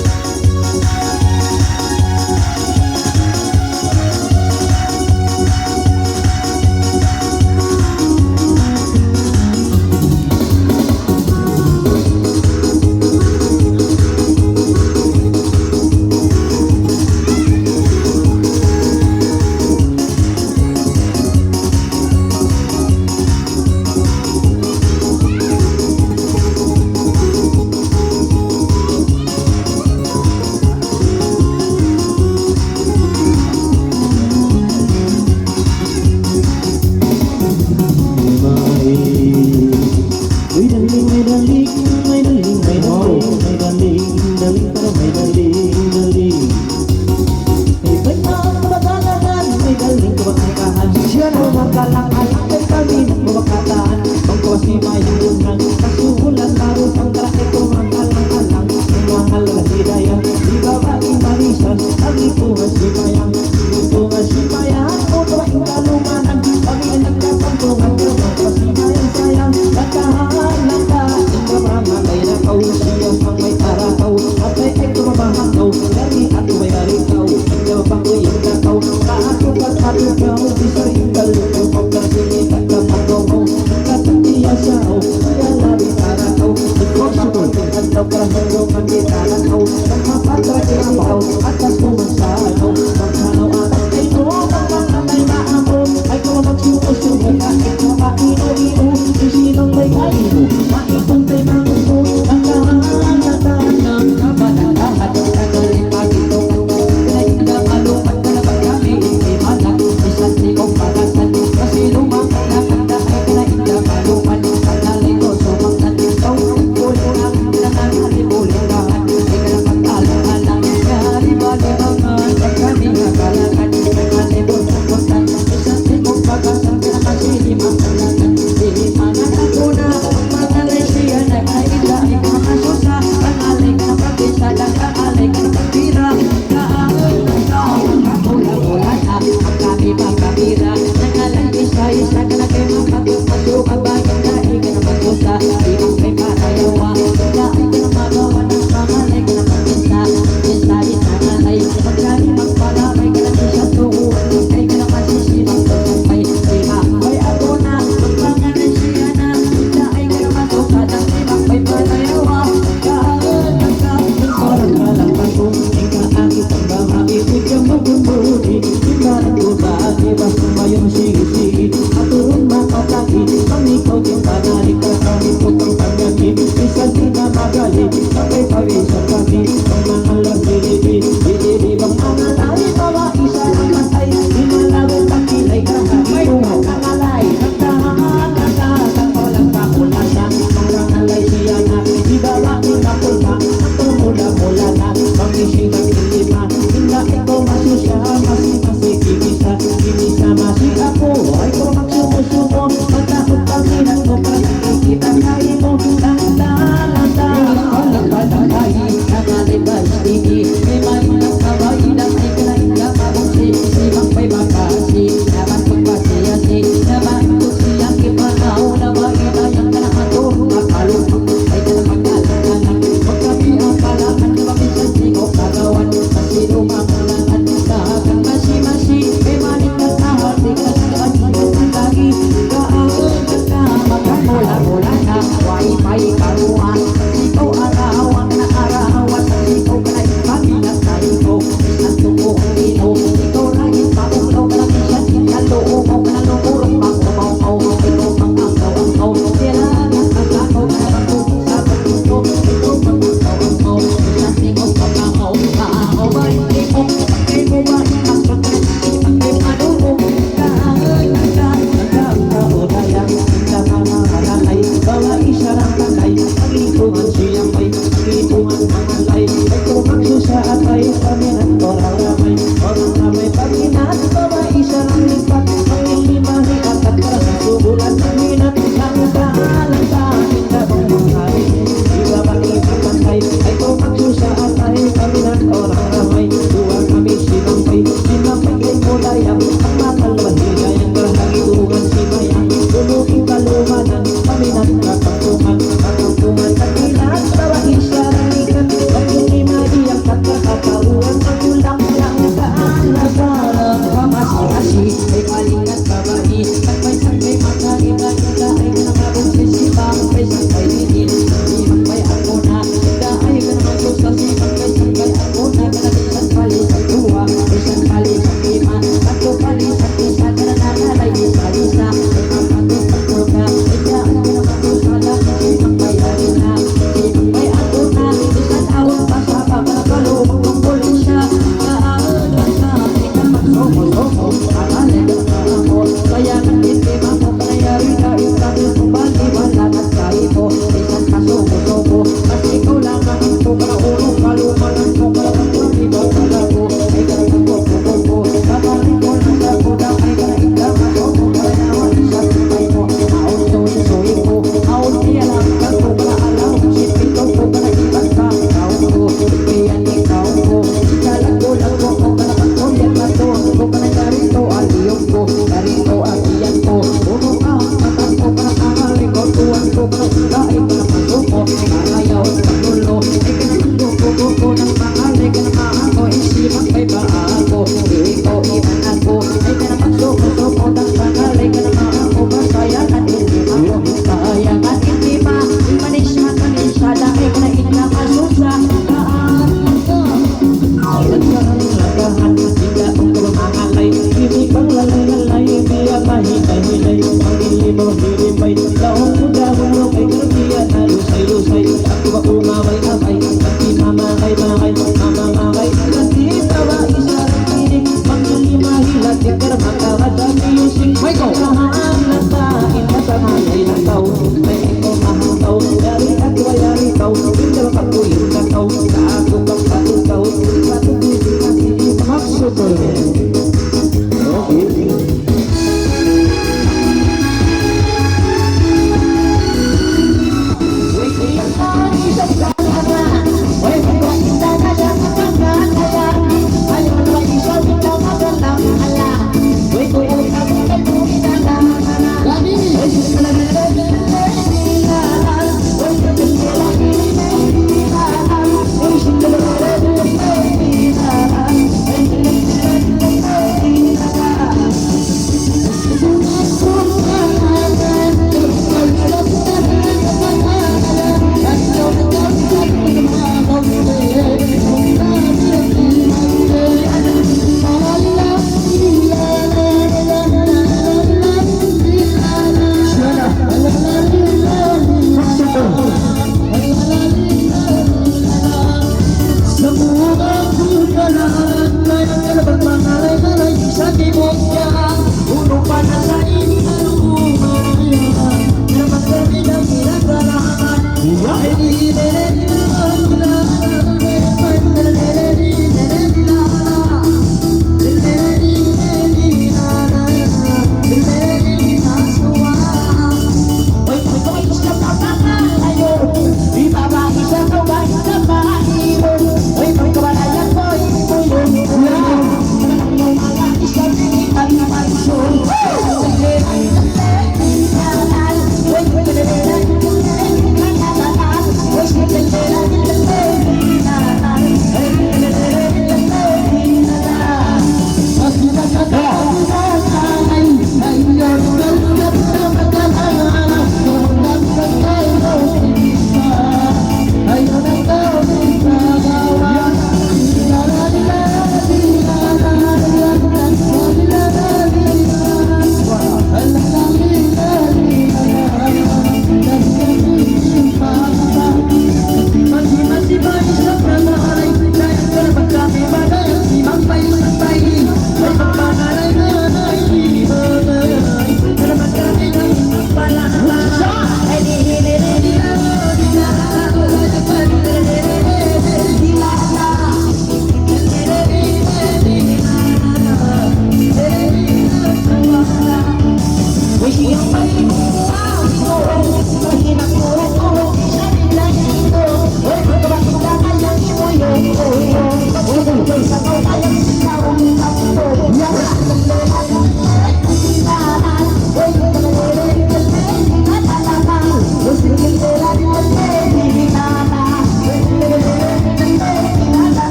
Dahil ka naman suko, ayaw at panulo. Ay ka naman buko ng pangalay ka naman ako. Isipan kay bago, ikaw iman ako. Ay ka naman suko ng pangalay ka naman ako. Basayangan hindi ako, basayangan hindi ma. Manisya dahil ka na inakasusa. Lagahan, hindi akong kumakalay. Hindi kang lalay-lalay, hindi ang mahintay-hilay. Pangilimaw, hilipay, laong muda-mulo kay karabihan na lusay-lusay. Ako ba umaway-away, kasi mamakay-makay, mamamakay. Kasi tawa isa rin tinig, pangilimahilat, di karma kakadami yung sing-sing. Kahaan ng kain, masamay ng tao, may ikaw mahataw. Yari at wayari tao, hindi ba kapuyin na tao, kaako kang patugaw, patugusin kasi maksutor. Okay.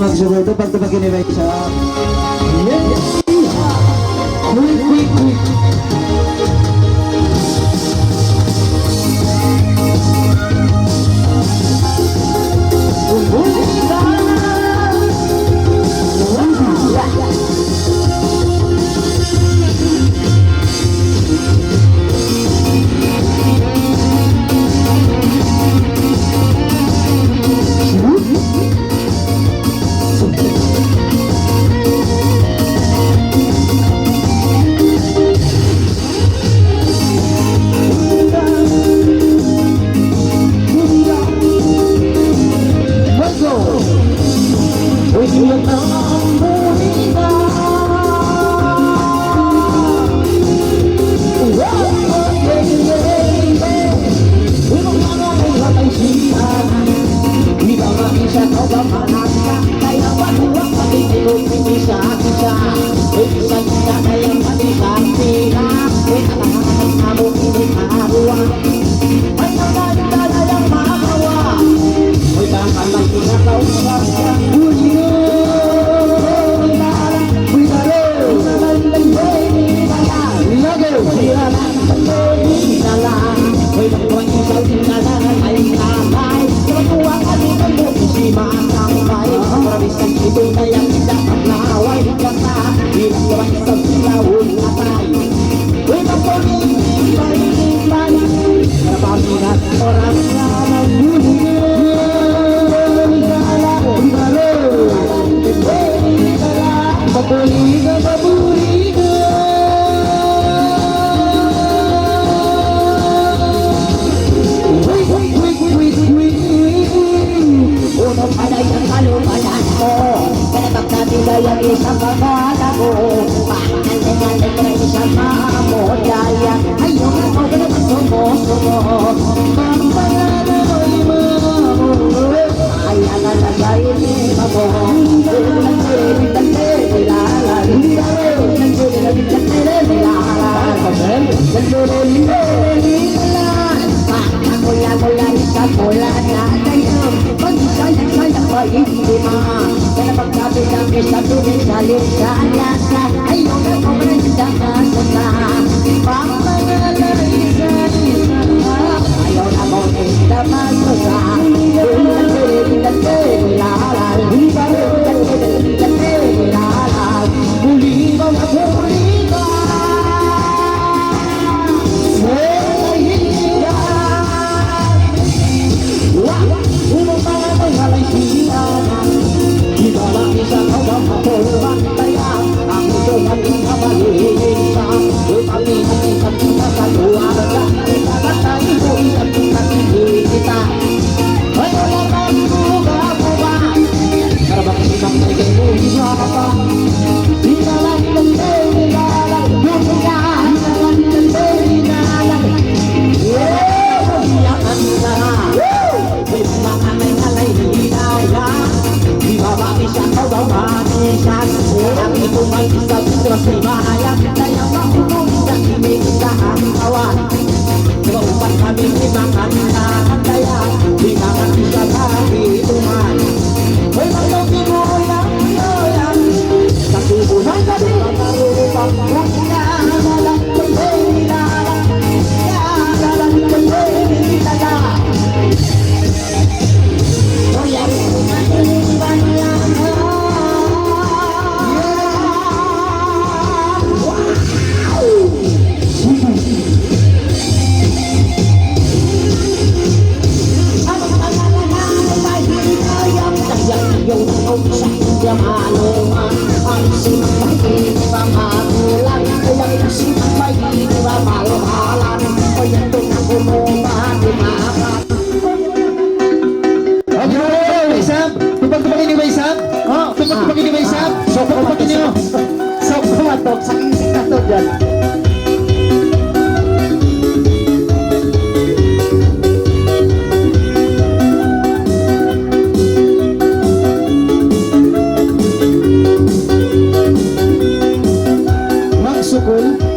magsubuto pag tupagin ni Raisa. Yes! Quick. bisa Uy, bisa kita kayang matisan sila Uy, nakakakang amo ini karuwa Ay, nakakita na yung makawa Uy, kakalang kinakaw sa siya Ito na yung dapat laway Kata, bilang gawa sa silawin atay Uy, magpapalipay Karapaminat orang na Papuliga, papuliga Unang paday ang kalupanan mo Kanabak natin gayang isang pagkala ko Pakakantay-kantay ka na isang maamo Daya, ayaw na ako na sumo-sumo Pagpangalan mo'y maamo Ay nakalagay ni mamo Ayaw na ko na nakasama Papangalay isa-isa Ayaw na ko na masasa Muli bang ako rito Sa hiya Unang mga pangalay siya Iba lang isa kawang kapulbantaya Ang ito natin kamalisa Upamihan isang kita sa luwaga Ikalatay mo isang kita kita Ayaw lang ang buga-buga Karabak isang nagay mo isa pa Ikalat ng tenilalang Bumiyahan na lang ng tenilalang Bumiyahan na May mga may hinaya Di ba siya kawang manisan Ang ito may isa dito sa mahayang Kaya makulong sa kimig sa ang kawan Kaupan kami ni mga nakakaya Di naman isa kahituman May maglogi mo lang yan Sa tubunan kami Marupang kanya Nalang kaya nilalang Nalang kaya nilalang Kaya natin lang saking sikat to dyan. Magsukol.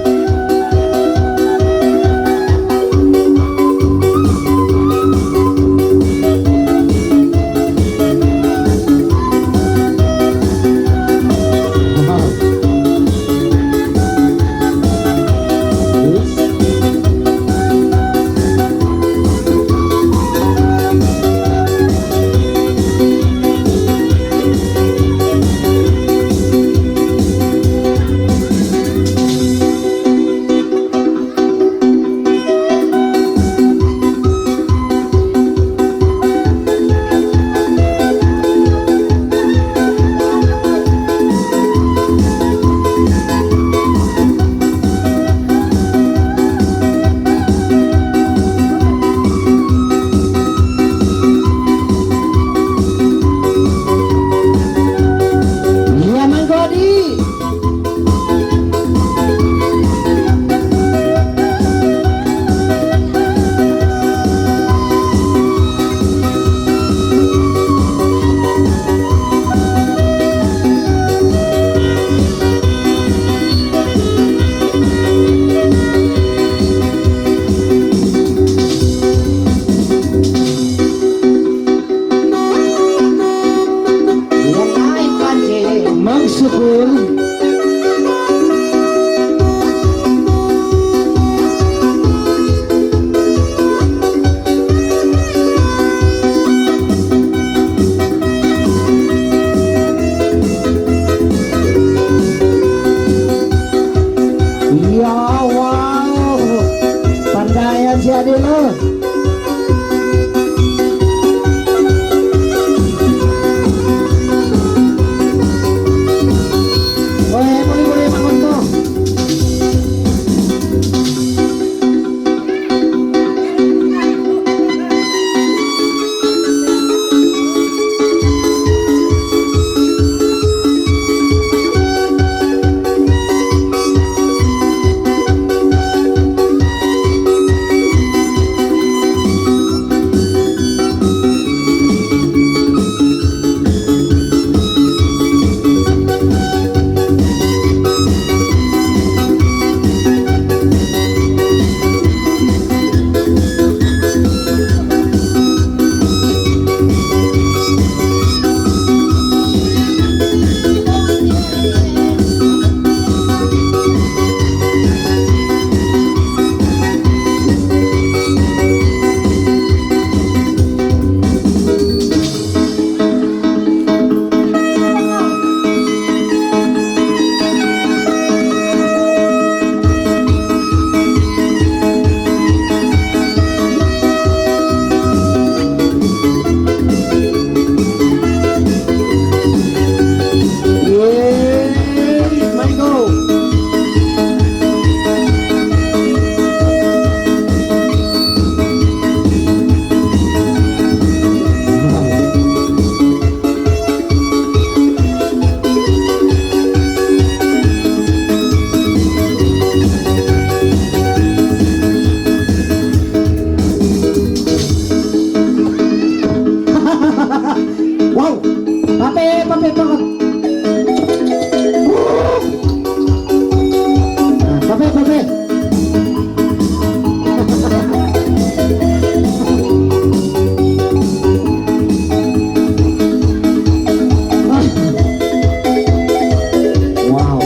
Ya wow, pandayan si Adi lo. Boleh bangun tuh. Wow, pape banget. Pape. Wow.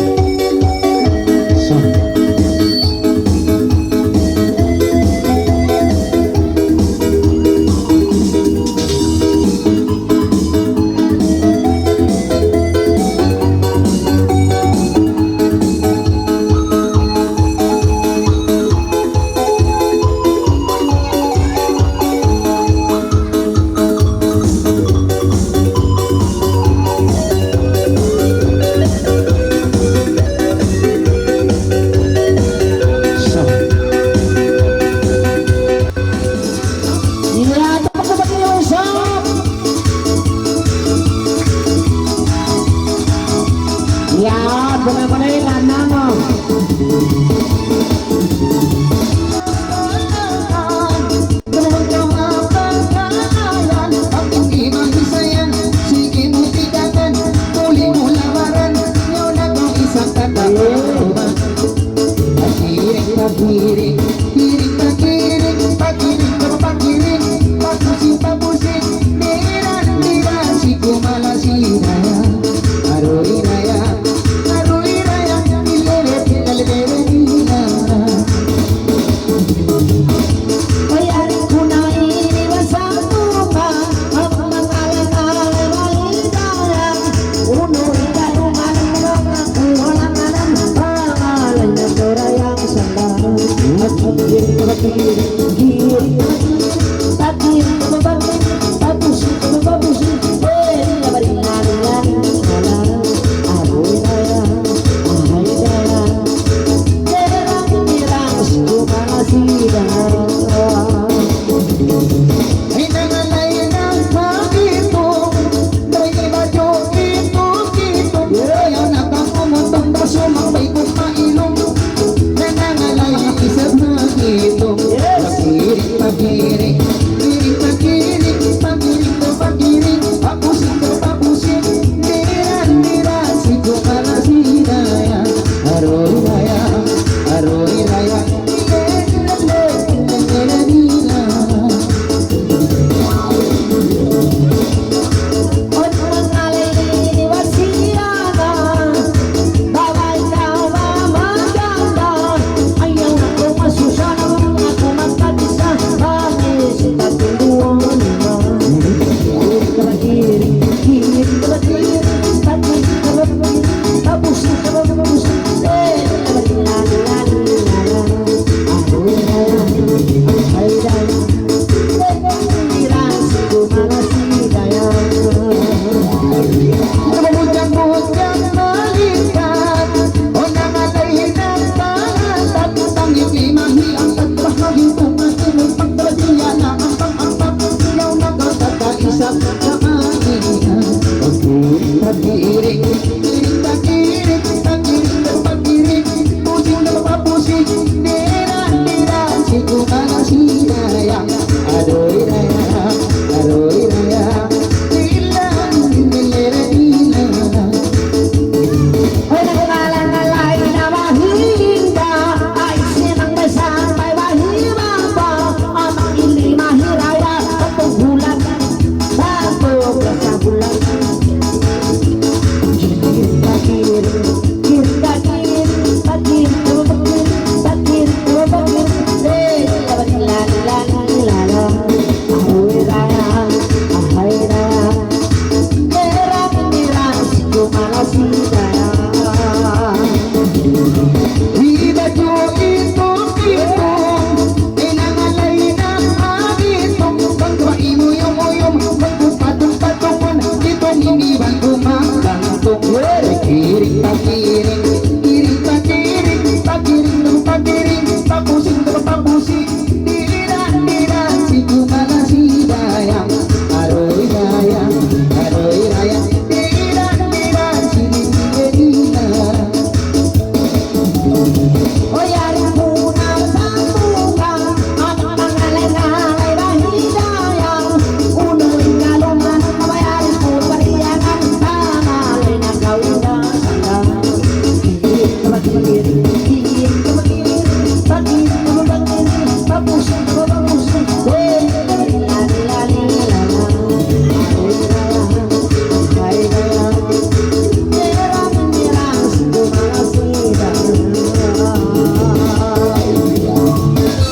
Ya, benar-benar lana mo.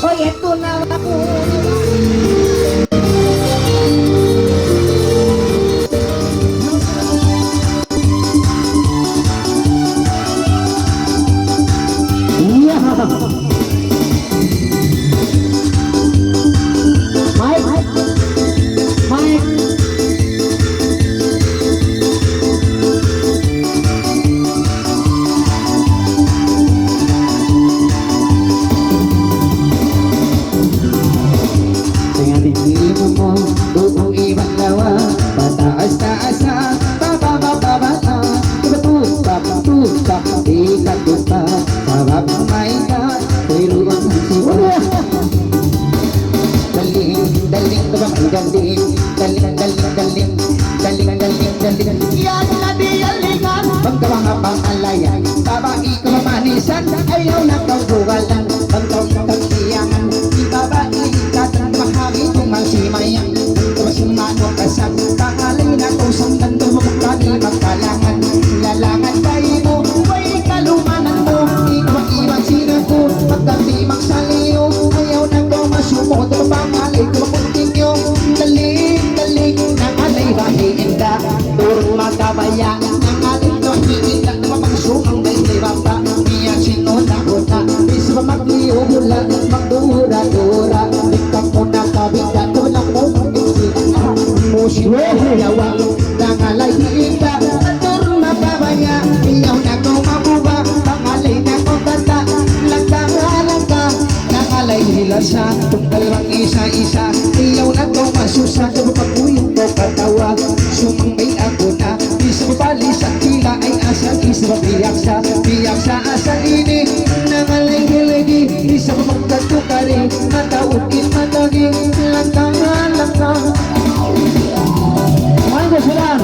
Oye, tú nada Dengan dirimu mo, buong ibang lawa. Pataas-taasa, bababa-bababa. Tutupak-tupak, ikat lupa. Sabab may ka, pero ang siwa. Daling, ka ba ang galing? Daling. Yan na diyalingan. Pagkawa nga pangalayan, babae ka mamanisan. Ayaw na kaugalan, pagkautantiyangan. Babae ka, mahami kung masimayan. Terus mano kasag, pangalay na kung sandan. Tumukani magkalangan, lalangan tayo mo. Huwag kalumanan mo, iwan sila ko. Pagdati magsaliyo, ayaw na ko masumo. Pangalay ko makuntinyo. Daling, nangalay bahiin ka. Turun magkabaya, nangalay ko hiin ka. Namamagsumang may libaba. Iya sinuna ko na, isa magliyo mula. Magdura-dura, ikaw ko nakabigat. Walang mo mag-isip, musik yawa. Nangalay hiin ka, turun magkabaya. Iyaw na ko mabuba, pangalay na ko bata. Langka, nangalay hilasa. Kung dalawang isa-isa, iyaw na ko masusa. Kapag-uyong ko katawa, sumangay ako na. Isa mabali sa tila ay asal. Isa mabiyak sa asal ini. Nangalay hilagi, isa mamagkatukari. Mataukin matagi, langka. Mangga sudah.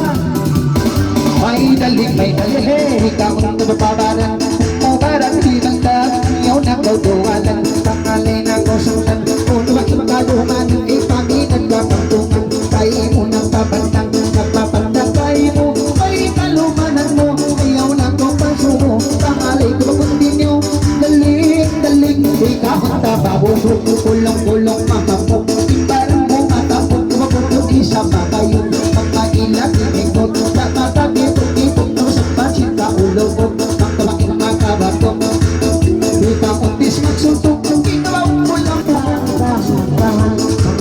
May daling, ikaw ang nababaran. Mabaran tinagda, iyaw na kauduwalan. Pangalay na ko sandan, kung luwag sa makaduman. Ipaginan ka pagtungan, kayo mo ng pabantang. Nagpapanda kayo mo, may kalumanan mo. Ayaw na ko pansumo, pangalay ko magkondinyo. Daling, ikaw ang tababusok. Kulong mapapok, imbarang mo matapok. Kumapok isa pa kayo, pagkailag imikot. Tatagitog-itog na sa pansin ka ulog. Ang tawaking makabatok, ikaw ang dismagsuntok. Kung ikaw ang kulang po.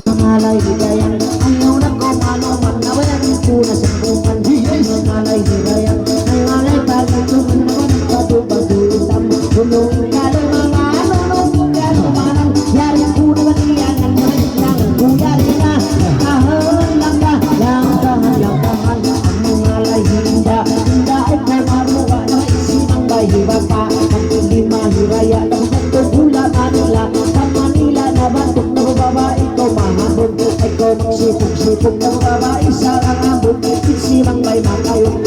Pangalay hidayan, ayaw na ko manuman. Nawalan ko na sa bukan. Pangalay hidayan, pangalay pagkutuman. Nawalan ka doon pagkulitam. Tulong ka doon mga nulong ka lumanang. Yari ko na matiyangan. Nangan ko yari na. Kahan lang ka. Langkahan. Pangalay hinda ay ko maruha. Nakaisilang bahiba pa. Ang hindi mahiraya. Nagpagtugula Manila. Sa Manila na batok na babae ko mahabog. Ay ko magsipog-sipog na babae sa langabog. Isinang may makayok.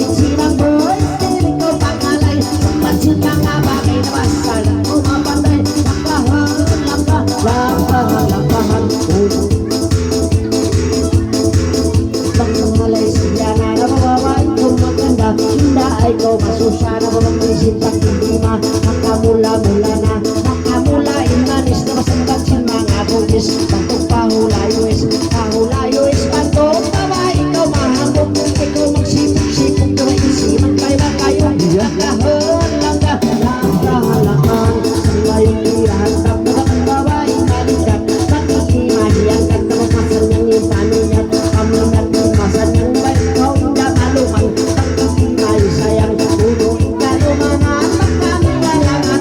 Isinang boy. Hindi ko pangalay. Pansin ka nga bagay na masal. Umapatay. Langkahan. Pangalay siya na babae ko maganda. Hinda ay ko masusya na mamamisip ang hindi makamula-mula na. Makamula inanis na masandag sin mga bugis. Pantok pahulayois. Pantok babae ko mahambog. Ikaw magsipog-sipog na maisiman kayo. Langkahan. Sanlayong irahan. Tapos ang babae malikat. Pakikimahiyan ka. Tapos masan niyang yung paninat. Paminat yung masan niyang bay. Ikaw hindi maluman. Pakikimahi sayang. Puno ka lumanan. Pagkamilayangan.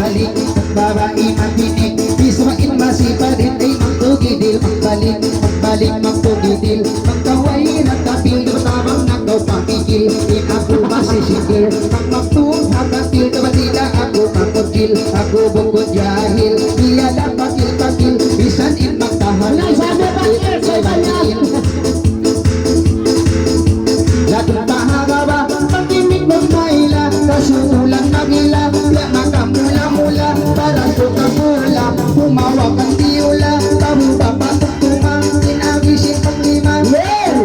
balik Ang babae matinik Ismail masipalit ay magtugidil Magbalik, magbalik, magtugidil Magkaway nagkapil Di ba tamang nagaw pamigil Di ako masisigil Ang magtuong hagatil Di ba nila ako makudil Ako bukod jahil Iya lang pakil-pakil Bisan in magtahal Sabi bakit sa kanya? Latong pahagaba Pagkinig ng maila Kasulang nagila Biya makamula-mula Parang tukamula Humawak ang tiula Tabuba patugtungan Inagising paglima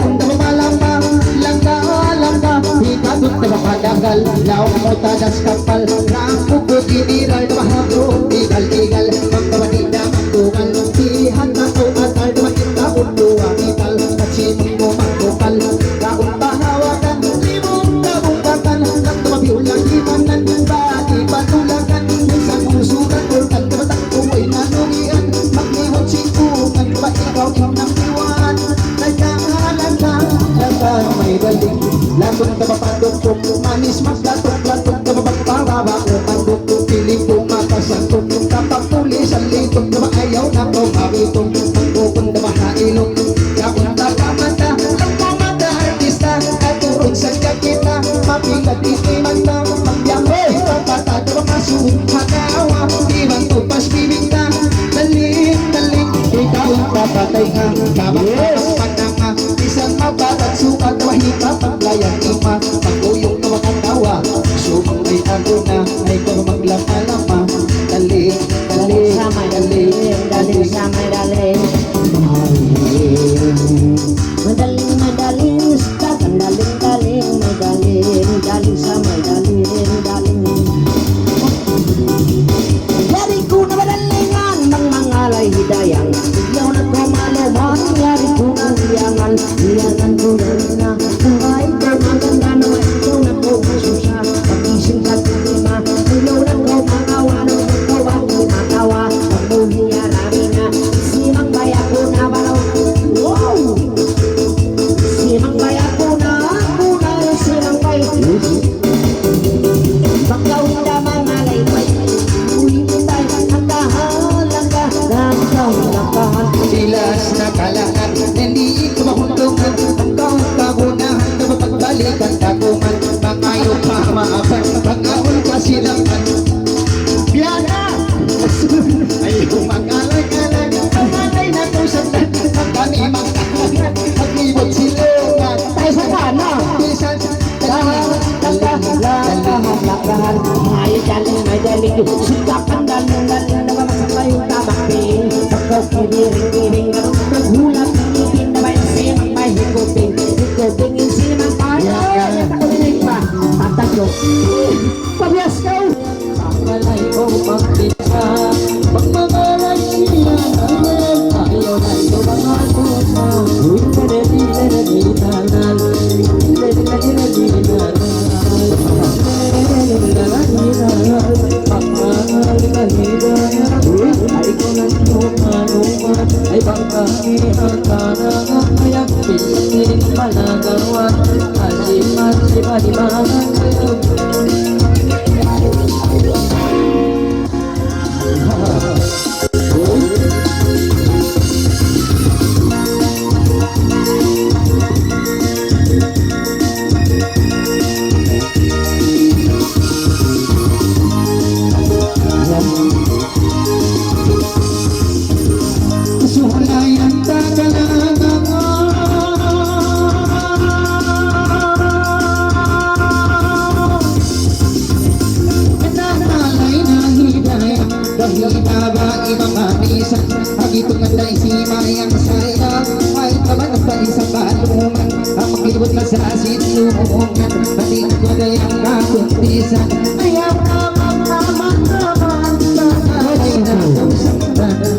Kung na malamba Langga o langga Ikabot na makadagal Laong mo tadas kapal Rangkukot iniral Mahagro Igal-igal Magkawanida magtugal Pihan na o atal Dumakita unduang ital Katsimong mo magtukal Kaong pahawakan Limong kabungkatan Nagtumabiulang imanan Bagi patulakan Minsan usugan Ulkan kabatang kumoy nanungian Magliwag singkungan Ba ikaw inang iwan Nagkahalan ka Lagang may galing Lagot ka mapaduktok Manis maglatok-latok ka mapagpababa O manduktok Piling ko makasantok Kapag tulis ang litok Na maayaw na kumabitong Magkukong na mahailok Kaunta pamata Ang pamata artista Katurong sa kakita Mapigat itimanta Magyamay Pagkata na makasuhong hagawa Iwan tupas bibigta Daling, daling Ikaw ang papatay nga Kamang pananga Isang mabatat sukat Wahika paglayan ima Paguyong na makatawa Sumang may ako na Ay kung maglama-lama Daling, daling, daling Daling sa madaling Madaling, madaling Stakan daling, daling, madaling Daling sa madaling, daling Yari ko na madalingan Mang mangalay hidayang Biglaw na kumalaman Yari ko na hiyangan Hiyangan ko na Buhay ko maganda naman Ikaw na ko masusa Pagising sa tulima Ilaw na ko magawa Nang magkawa Kinakawa Pagmuhiya namin na Simang baya ko na balaw Wow! Simang baya ko na Simang baya Bakaw na mangalay Uy, tay Nagkahan Nagkahan Silas na kalaan Hindi ko mahuntungan Ang kagunahan na mapagbalikan Tagungan Mangayo pa maaban Pag-aon ka silangan Biyana Ay mag-alay-alay Pangalay na kung sandan Ang kami magkahagan Maglibot silungan Tayo sa kana Bisan Lakahan Ay daling may daling Sikapan daling na mamasakayong tabakping Pagkaw kiniring-kiring Naghulap pinipin na may simang may higuping Higuping yung simang kaya Ako ninig pa Tatagyo Pabiyas ka Pangalay ko magpita Pagmagalay siya Ayaw na ito mga pusa ay bangkami ang tanang kayak piling malagawan masih di mana Sulay ang tagalangan Namalay na hidayang Dahil ba ibang kamisan Agito nga dahil si Mayang saya Ay taman pa isang balungan Ang maglibot na sa sinungan Pating ko dayang kakuntisan Ayaw naman Namalay na kung saktan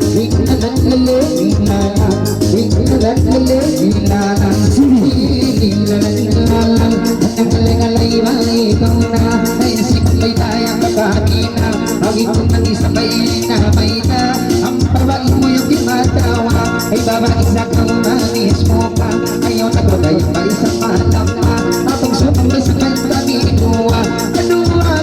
ay babae sa kang manis mo pa ayaw na ko kayo pa isang malam pa atong sumang sa kanta minuwa kanuwa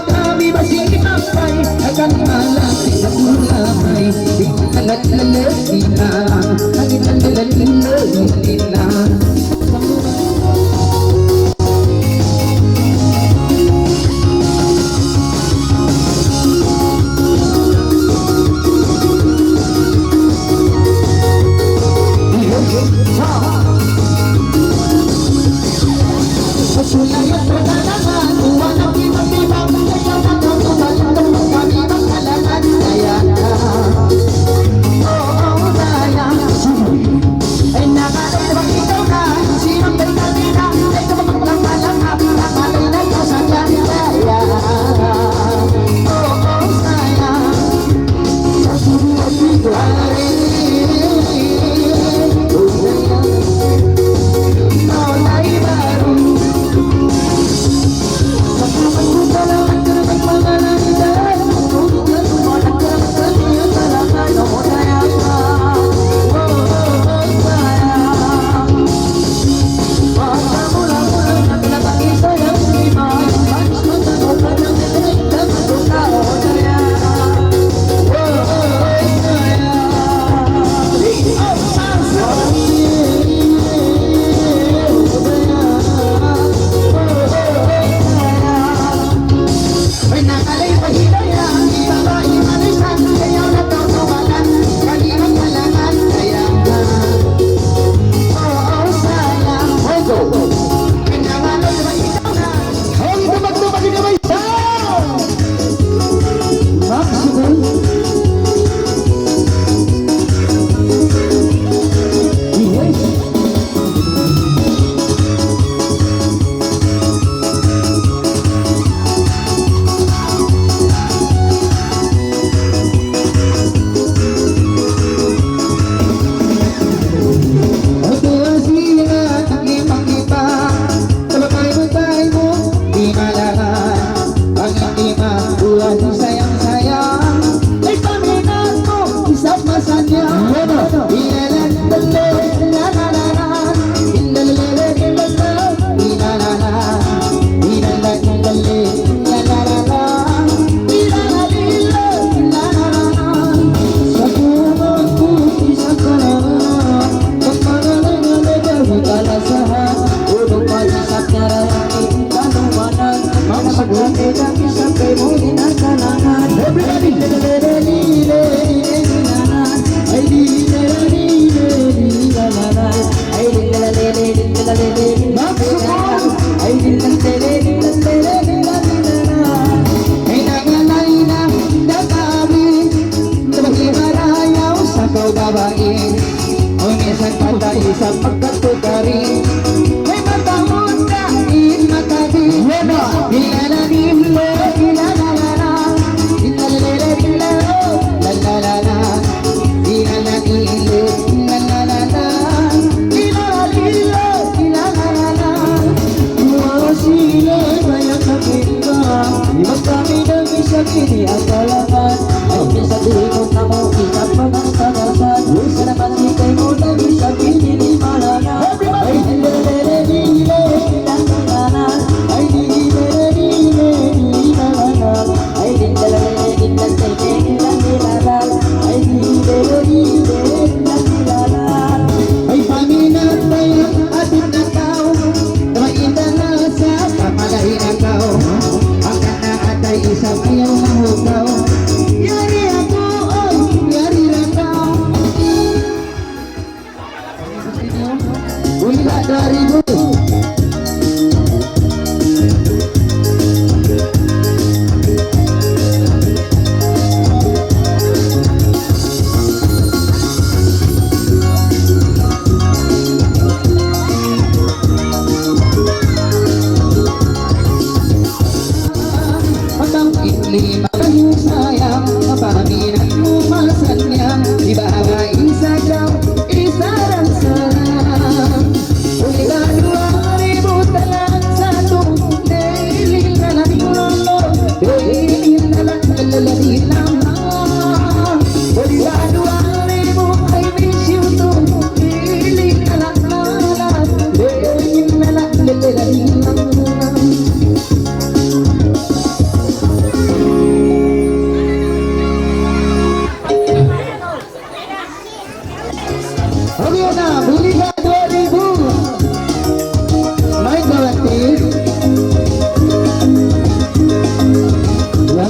Tuhan sayang-sayang ay paminat mo isang masanya. Ilalan dali la la la la, indalele ilala ilala la, ilalan dali la la la la, ilala ila la la la la. Sa pumanku isa ka na, pagkakalang nalagawi kalasahan, ulong mag-isap na rayakin kanumanan, mga pagkakita isapay mo inakalangan. Everybody! Ay nangalay na nakabi, tabahimarayaw sa kau babae, umisan patay sa pagkatutari. Ay matahon ka in matabi, ilalanim mo ilalalala, ilalala lalalala, ilalala lalalala, ilalala ilalala. Sila banyak nakita, ibang kami nang isa kini akalangan. Ay sabihin mo na mo kita pangangkagasan, sa naman ikay mo nang isa kini di malangan. Ay dilelelelele nangalanan, ay dilelelelele nangalanan, ay dilelelelele nangalanan, ay dilelelelele nangalanan. Ay paminat bayan atin na tao, maita na sa kamalahin na tao. Ang kana atay isang ayaw na hukaw, yari ako, oh, yari lang tao. Wala dari mo. Lima kayo sayang, mapaminat mo masanyang, iba nga isagaw, isarang sarang. Ulila luang ributan lang sa itong daily na lalo, daily na lalali lamang. Ulila luang ribu, I miss you too, daily na lalala, daily na lalali lamang. Oke na, Bulika 2000 May garantis ya.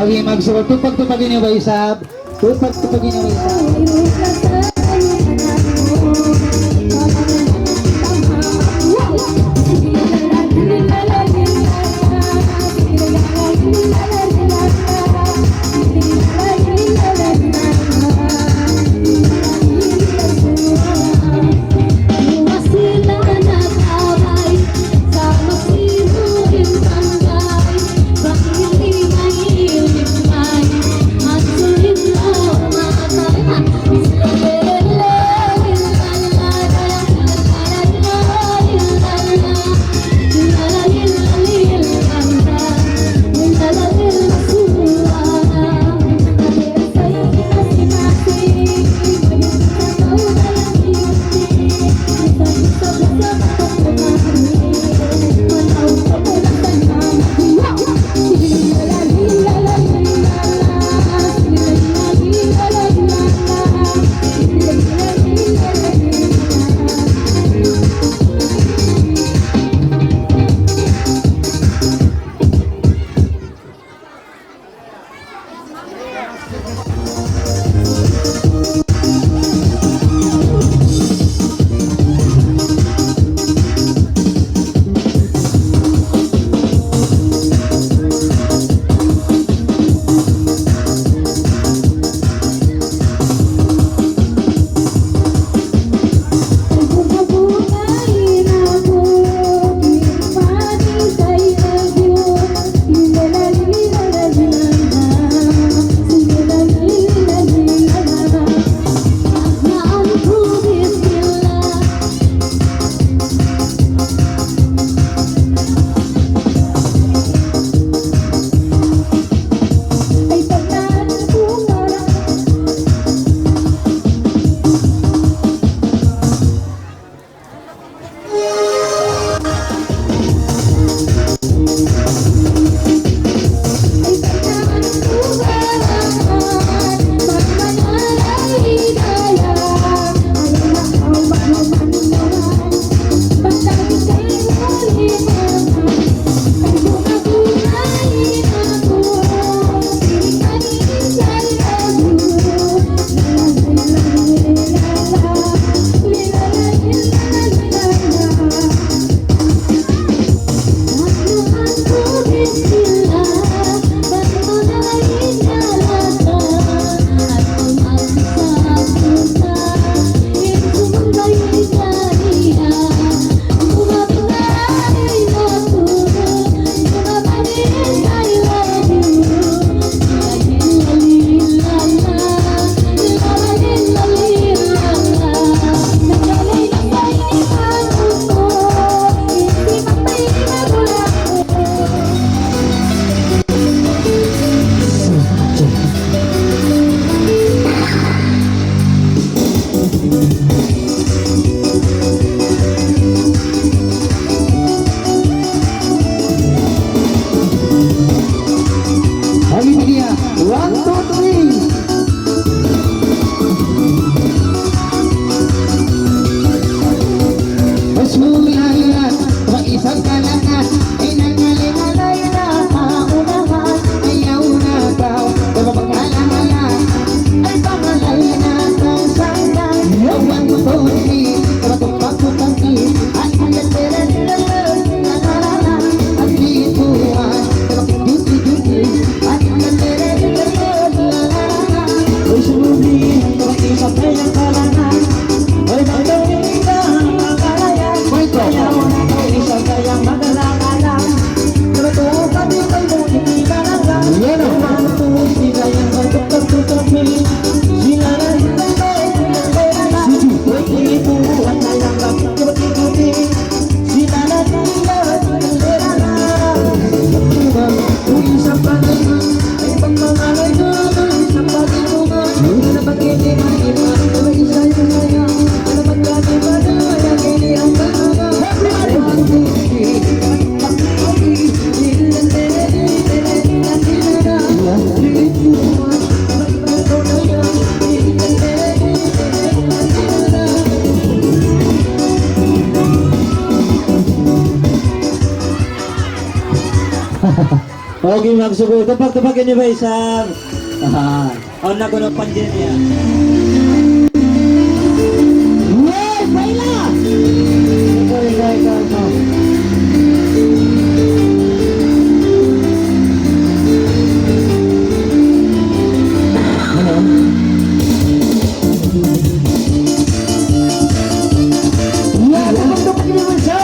Okay, magsuot. Tupag-tupagin niyo ba, Isab? Tupag-tupagin niyo ba, Isab? Okay, magsugo. Tupag-tupagin niyo ba isang... Ang nakuno pandiyan niya. Yes, baila! Ikaw. Yes, tupag-tupagin niyo ba siya?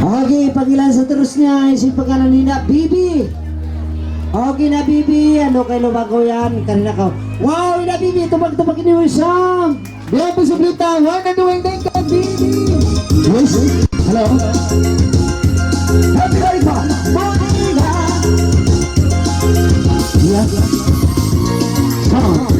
Okay, pangilan sa terus niya, isip pagkalan nina, Bibi. Okay na, Bibi. Ano kay lumago yan? Kanina ka. Wow, na, Bibi. Tupag-tupag ni Wisam. Dia po sa blitawan na duwing day ka, Bibi. Yes. Hello. Happy day pa. Bonita. Yes. Come on.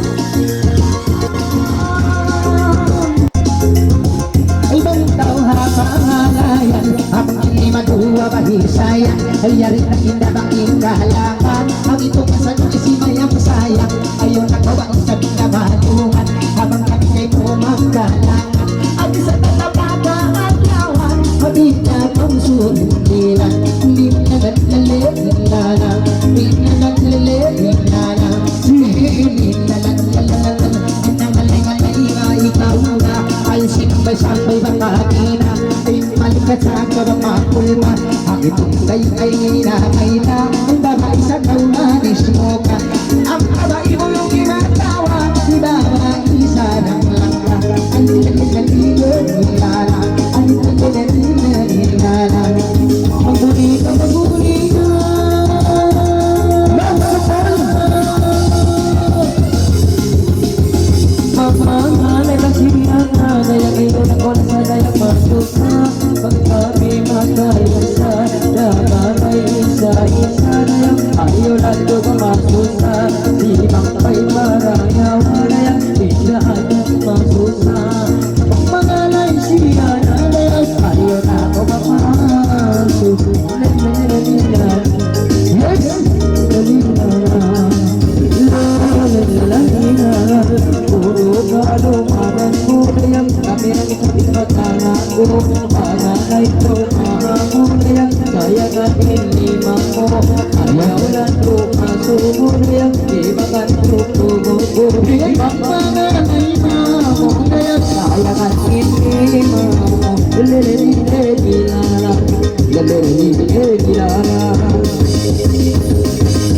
Ibang tao hapangalayan, habang hindi madua bahisaya, ay yari na kinabang kahalangan. Ang itong kasal ay simayang sayang, ayaw nagawa ang sabi na matungan, habang kami kay pumagkalangan. At isa talabaga at lawan, mabit na kong sundilan, hindi na naglalilala, hindi na naglalilala, hindi na naglalala, ikaw na ay sinabay-sabay bang makina ay malikat sa karang makulma ang itong kay kinakailang ang babae sa kaumanis mo ka. Ang babae mo yung ginatawa, di ba maisa ng langka? Ang tinagalilan nilala, ang tinagalilan nilala. Maguli ka, maguli ka. Mamangalay kasihan na dayang iyon ako na sa dayang masusa. Pagkami magkayang sa damalay isa-isa dayang ayaw lang ko masusa. Di makapay marayaw dayang isaan masusa. Mamangalay siya na dayang ayaw na ko mapasusa.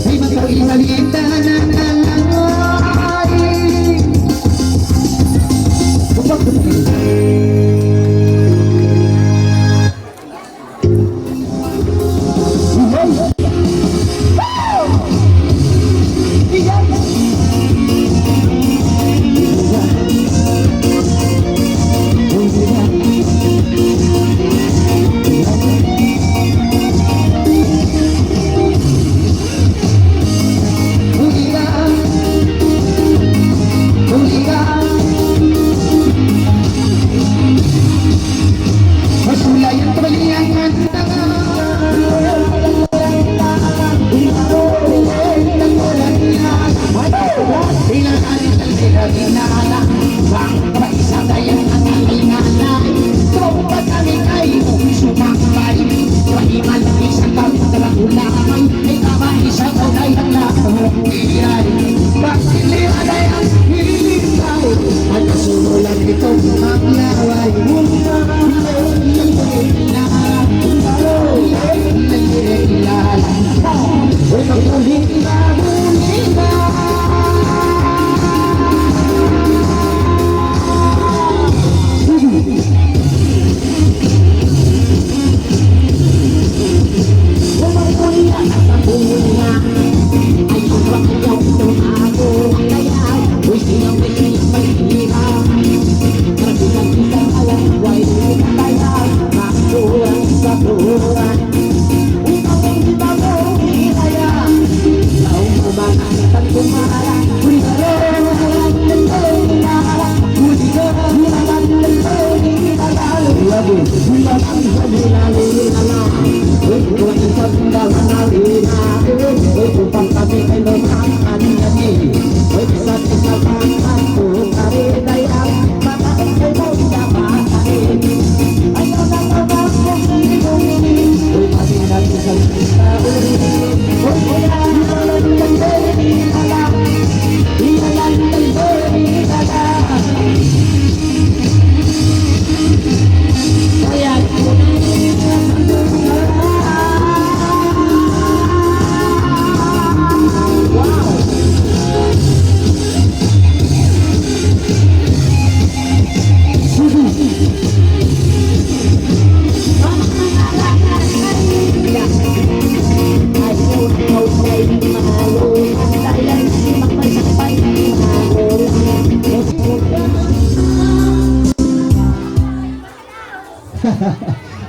Ay magpag-isalita na kalangay. Masulayan kebaliangan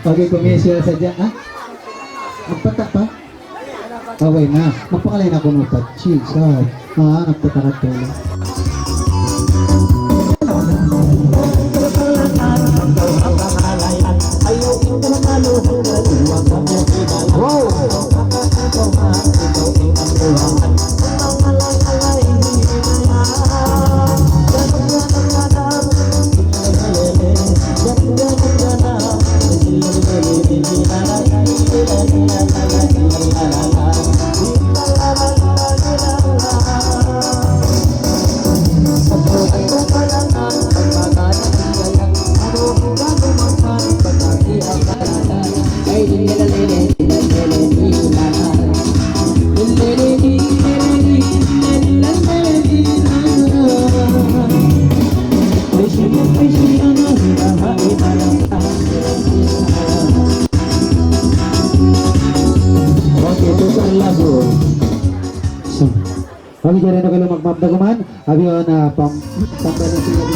Okay, kumisya sa dyan, ha? Magpatak pa? Okay na. Magpakalay na kumupat. Cheese, ha? Nagtatakat ko lang. Kami dyan na kayo magmapdaguman. Abi yun, pambalan sila.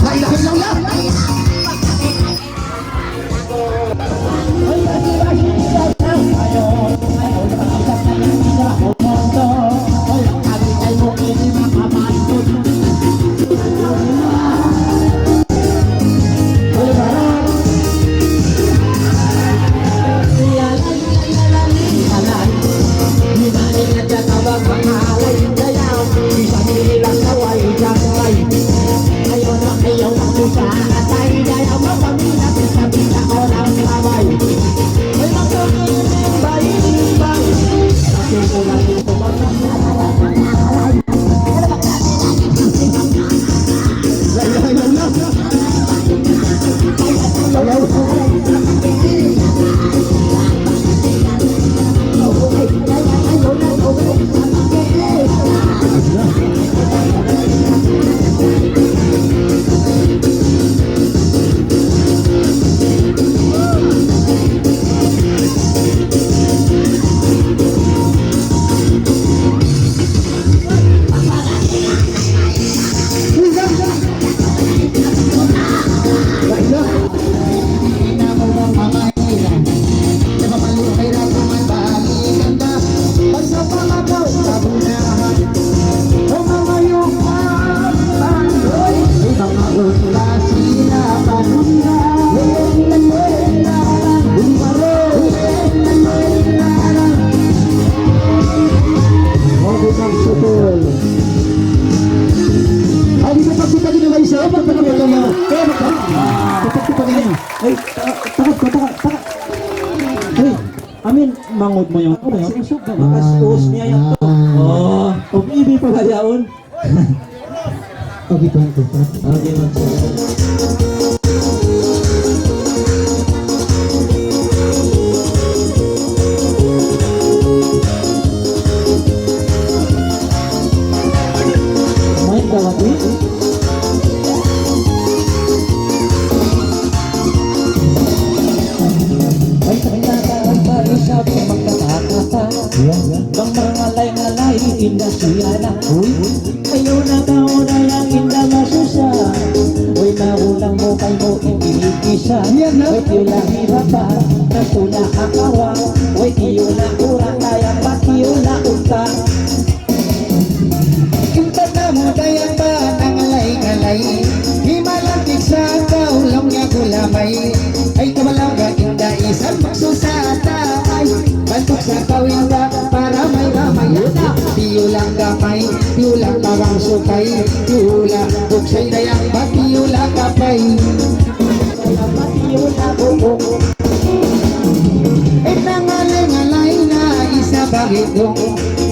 Lain-lain lang yan. Lain-lain lang yan. Ay, di ba pagkita din naman isa? Pagkita din naman. Kaya pagkita din niya. Ay, takot. Hey, amin, mangod mo yung ano yun? Makas-us niya yung to. Oh, pag-ibig pa ba yaon? Pagkita ko. Okay, man. Main ka ba, eh? Ay, tanda-tanda pa rin sabi magkakakata. Bang mangalay-ngalay, inda siya na. Ayaw na tao na yung inda masusa. Uy, maulang mo kay mo ikikisa. Uy, tiyula hirapa, nasula akawa. Uy, tiyula kurang kaya pa tiyula uka. Kita kamu dayang ba nangalay-ngalay. Himalantik sa kaulang niya gulamay. Ay kabalaga inda isang magsusata. Ay bantuk sa kawinda para may ramayata. Tiyulang gamay, tiyulang parang sukay. Tiyula buksay dayang ba tiyula kapay. Kaya pa tiyula bubok. Eh nangalay-ngalay na isa bagitong.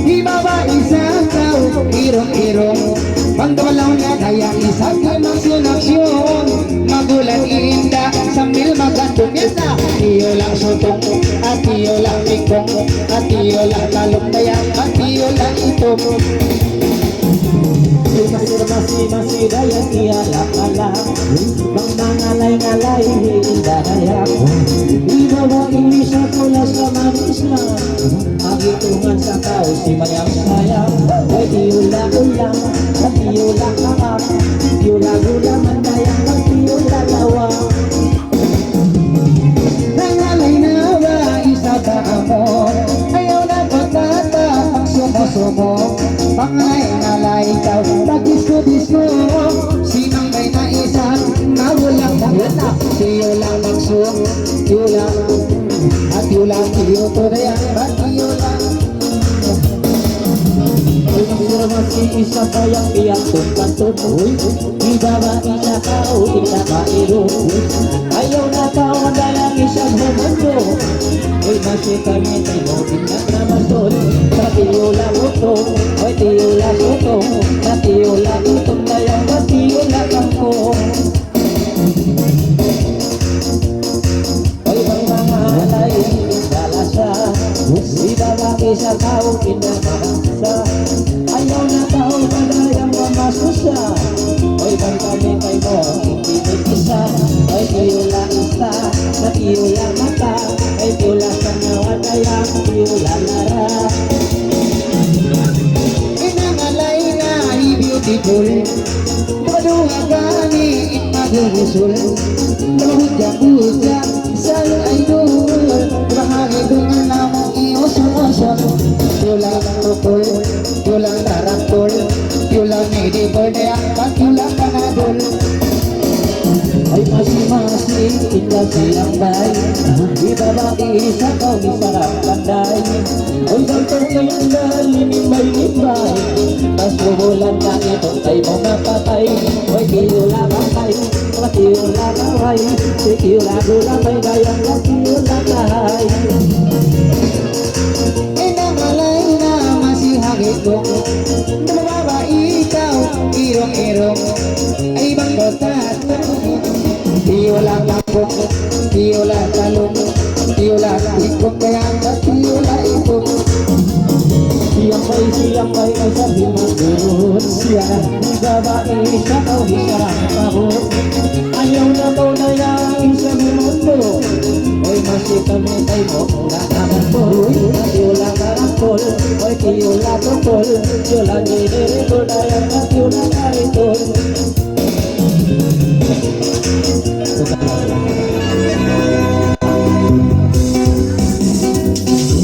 Ibaba isa tao, irong-irong. Pagdawalaw na daya isang aksyon-aksyon. Magulang inda, sambil magandumita. Tiyo lang sotong, at tiyo lang ikong. At tiyo lang talong daya, at tiyo lang itong. Masih daya tiada kalah. Bang mangalay-ngalay hinda daya. Ibawa ini sekolah sama Islam. Agitungan sa tao si mayang sayang. Ay diulang-ulang, at diulang-angak. Diulang-ulang mandayang, at diulang-lawang. Nangalay na ba isa ba amor? Ayaw na pagkata ang sumo-sumo. Pangalay-ngalay daw, tagis-ko-disco. Sinang may naisan, nawalang dangata. Tiyo lang magsum, tiyo lang. At tiyo lang, tiyo to na yan, at tiyo lang. Masih isa pa yang biyak tumpang-tumpang. Ibawa ina kau, ina kairu. Ayaw na kau madalang isang humando. Uy, masih kami tayo, ina naman. Sa tiyula utong, uy tiyula utong. Sa tiyula utong tayang ba tiyula kangkong. Uy, may mga alay, dalasa. Ibawa isa kau, ina makasa. Ayaw na tao na dayang mamasusa. Oy, bang kami magirisul Namahudya-hudya sa iyong idol Bahagi dengan namang iusul-usul Yulang tukul, yulang taraktul Yulang nidi berdayangkan, yulang panadul Ay masing-masing kita silang bahay Di babae sa kau di sarang pandai Ay daltong ngayong nalimimay-limay Tas bubulan na itong tay mo mapatay Ay tiyula bangkay, mga tiyula kaway Si tiyula gulamay, gayang na tiyula kahay Inamalay na masihagit ko Namababa ikaw, irong-irong Ay bang dotat Tiyula lapok, tiyula talong Tiyula ikong kaya ka tiyula ikong Siyang bay ay sabi mag-doon Siya di babae sa kau di sarang pahon Ayaw na kau na yang sa mundo Oy masih kami tayo mo na naman po Tiyula karangkol, oy tiyula tukol Tiyula nilirikol, ayaw na tiyula karikol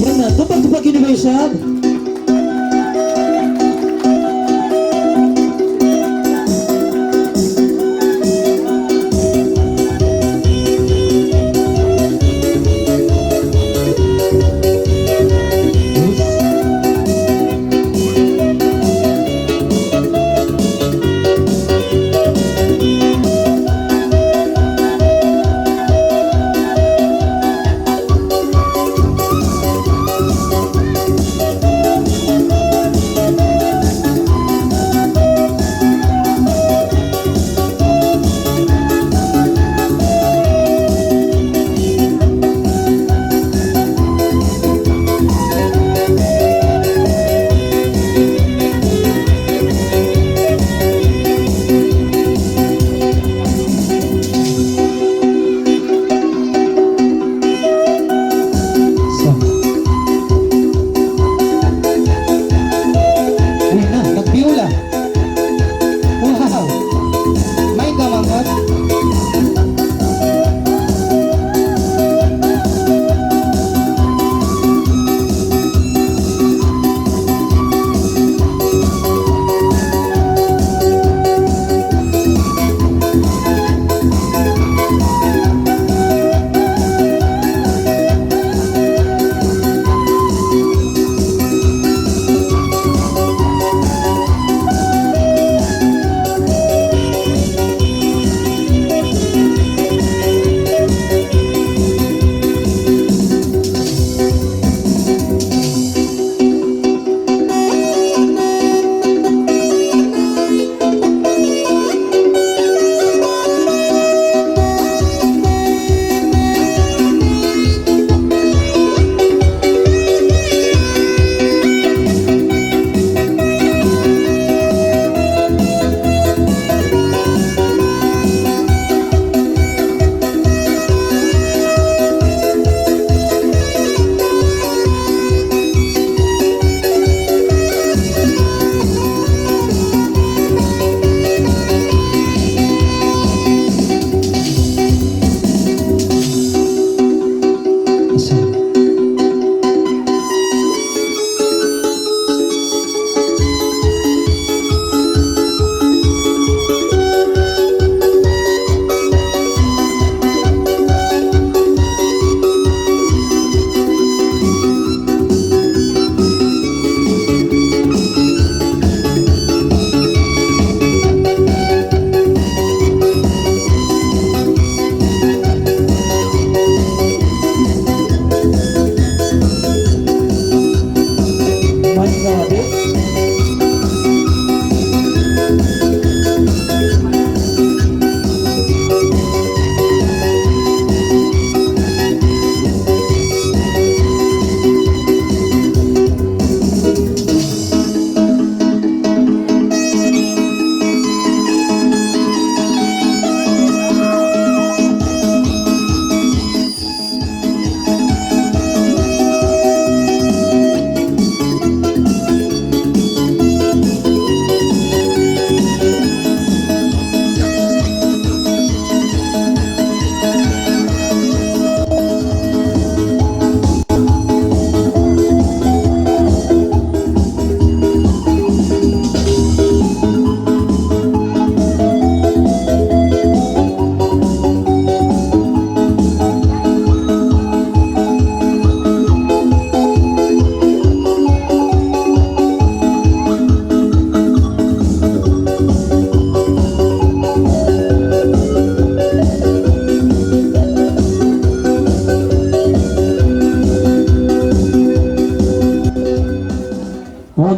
Yan na, tupag-tupag yun ba isab?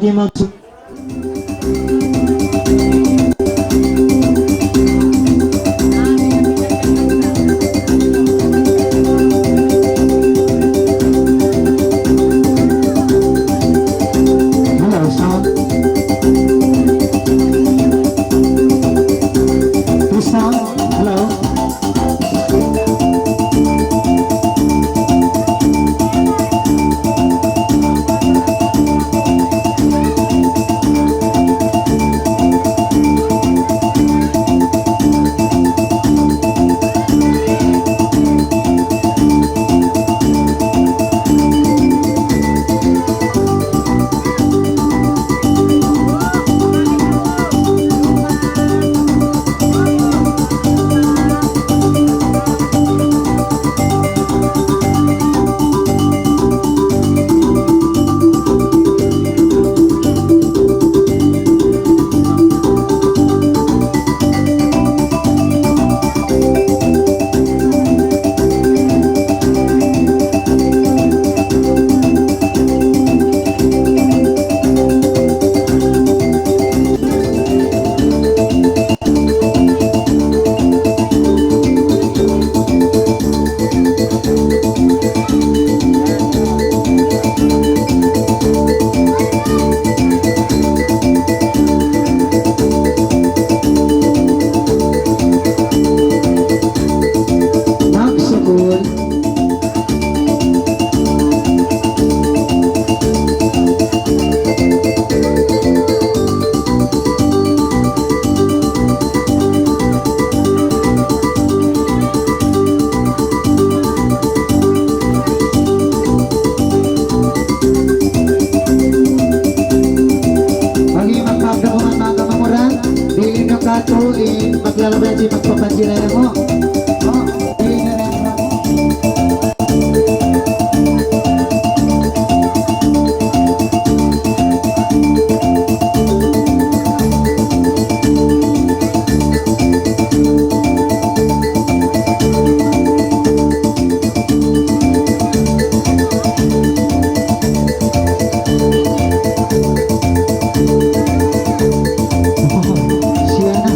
Lagi magsug Hello, sound. This sound. Hello. Magsugod. Pagi magpapagawa mga kamamuran, dili nyo katuin, maglalabay si magpapansilan mo. Oh, dili na rin mo. Siya na.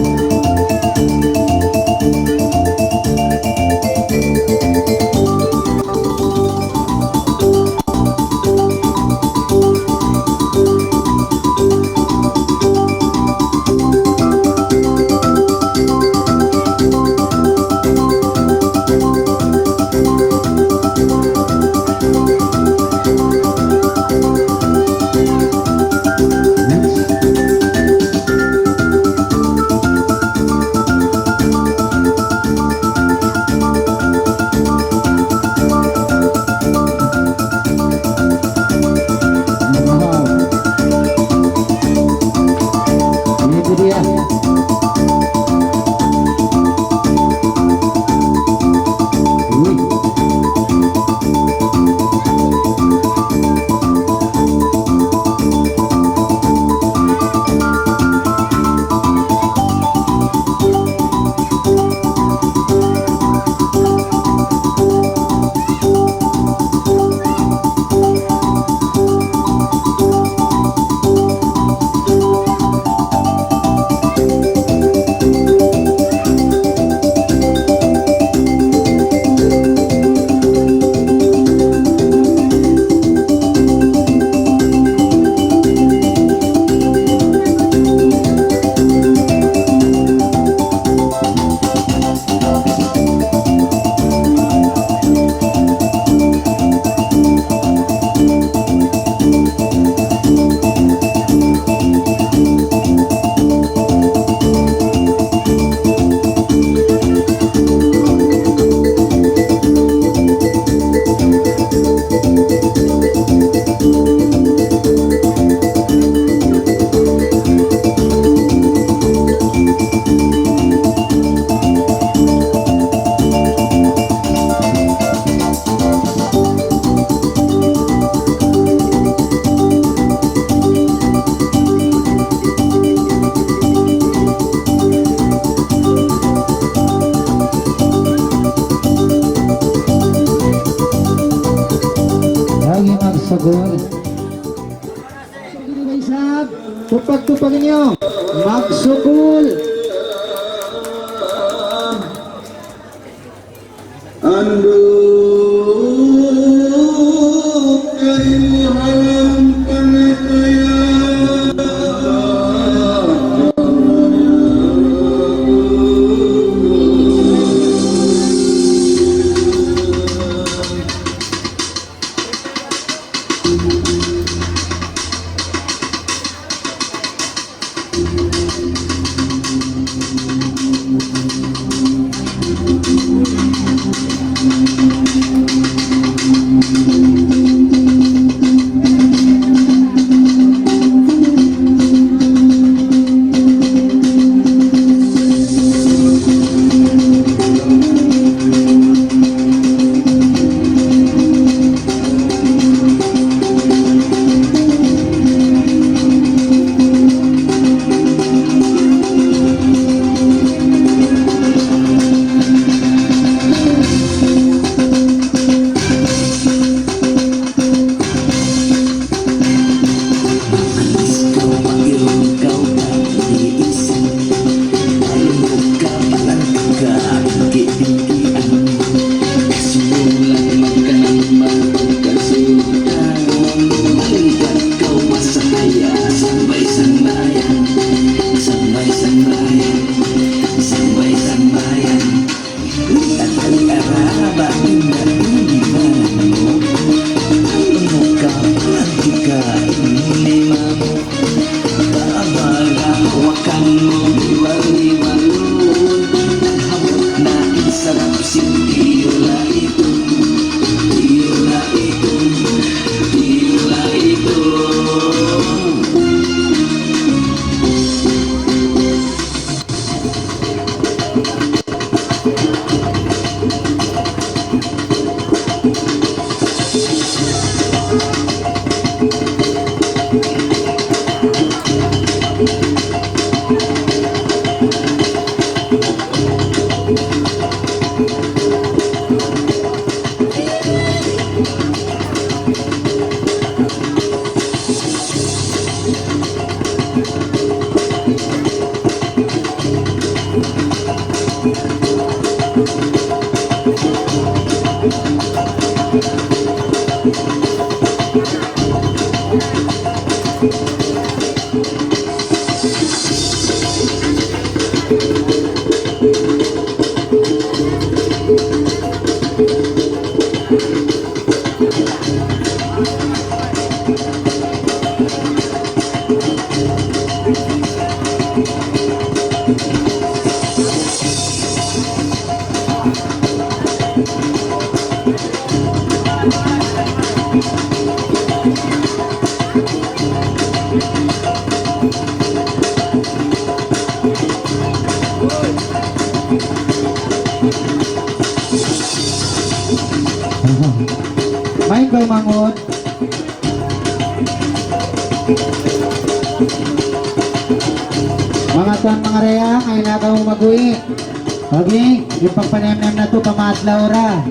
Itu dia. Wih. Lagi magsugod. Isa. Tupag-tupag niyo. Magsukul. May mangot. Mga tuan mga reya, ngayon na ka mag-uwi. Okay, yung pagpanemnem na to pamadlaw ra.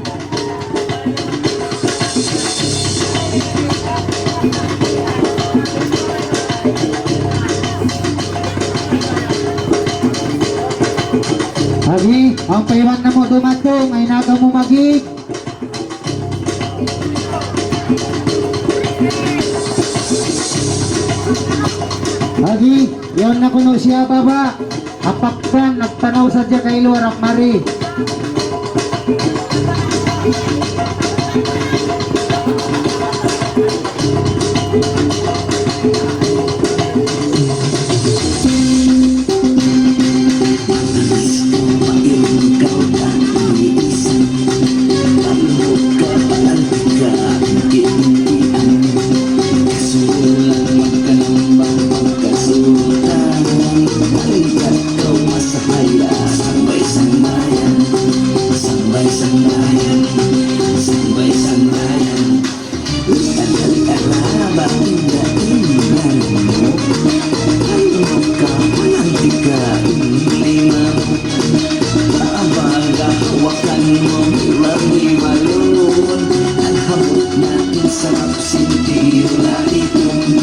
Okay, ang paiwan na mo dumato, ngayon na ka mo magig. Agi, yon na kuno siya baba. Apakpan, nagtanaw sa dya kay luar akmari. Sarap sin tiyo na itong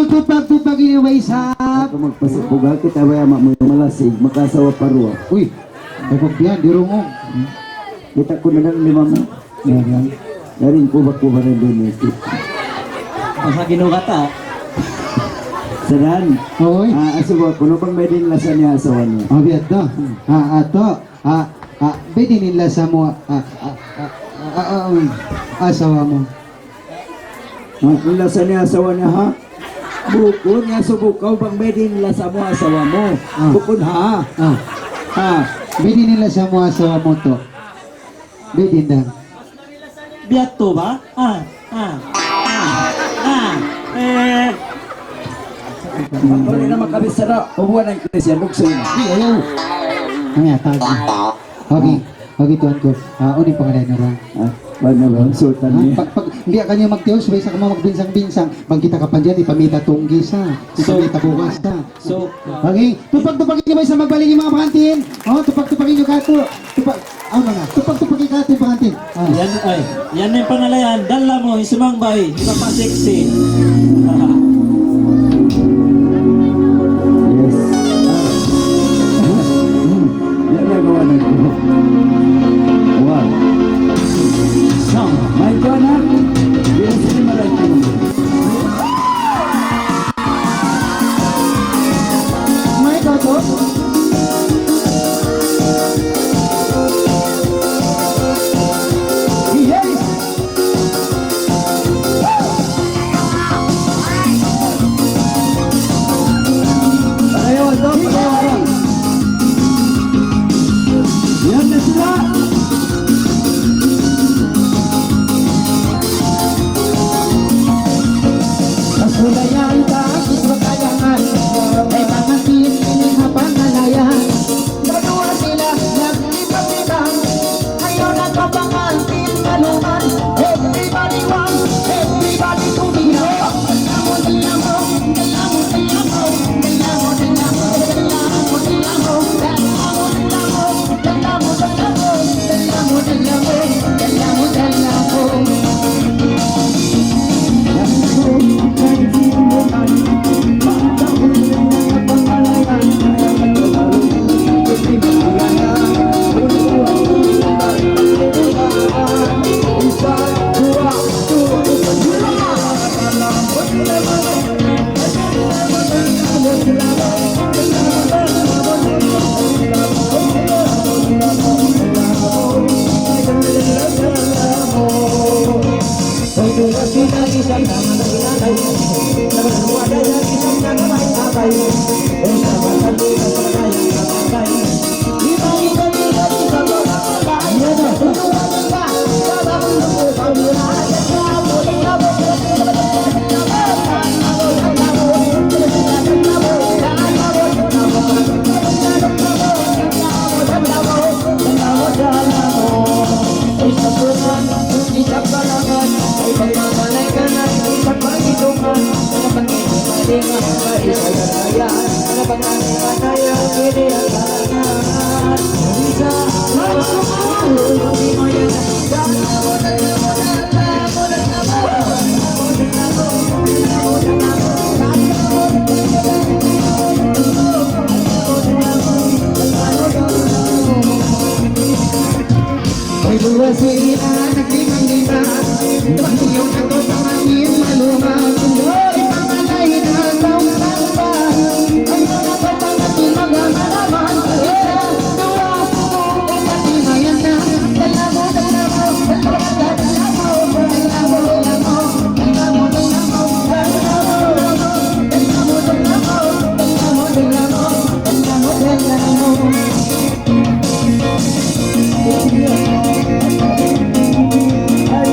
magtupag-tupag iniway sa... Ako magpasipuga kita ba ama mo malasig makasawa parua. Uy, ay pagbiyan, di rungo. Kita ko na lang lima mo. Yan. Daring kubak-kubak na doon ito. Asa ginugata. Sadan. Oy. Asubo, kuno pang may din lasa niya asawa niya. Abiyat to. Pwede nila sa mo, asawa mo. Ang lasa niya asawa niya ha? Bukod niya subukaw pang may din lasa mo asawa mo. Bukod ha? Ha? Pwede nila sa mo, asawa mo to. Pwede na. Biat to ba? Pagpuli na makabisara, ubuan ang iglesia, lukso yun. Ay, ayaw. Ang yatag. Okay, tuan ko. Unin pangalan na lang. Ano ba? Sultan niya. Hindi ka niya magtios, bay sa kama magbinsang-binsang. Pag kita ka pa dyan, ipamita tunggis ha. Ipamita bukas ha. So, Okay, tupag-tupagin niyo ba sa magbaling yung mga pangantin? Tupag-tupagin niyo kato. Tupag-tupagin kato yung pangantin. yan yung pangalayan. Dala mo, isumangbay. Iba pa sexy. Yes. Yan na gawa ng kuho. Wow. My God, ha? Yes, hindi maray ko. May kato? Yes! Ayaw, ito, ayaw. Yan na sila. Kasulayan ka, kaswakayangan. May pangantin, inihabang nalayan. Dalawa sila, naglibang-libang. Ngayon ang kapangantin, maluman. Everybody want, everybody to be home. May buwas sila, naglimang-lima. Tumakiyaw na to, pangangin, malumang. Ipangalay na taong-tamba. Ay mga papangatin, mga malaman. Dua, patimayan na. Dala mo, dala mo. Dala mo, dala mo. Dala mo, dala mo. Dala mo, dala mo. Dala mo, dala mo. Dala mo, dala mo. Dala mo, dala mo. Ay,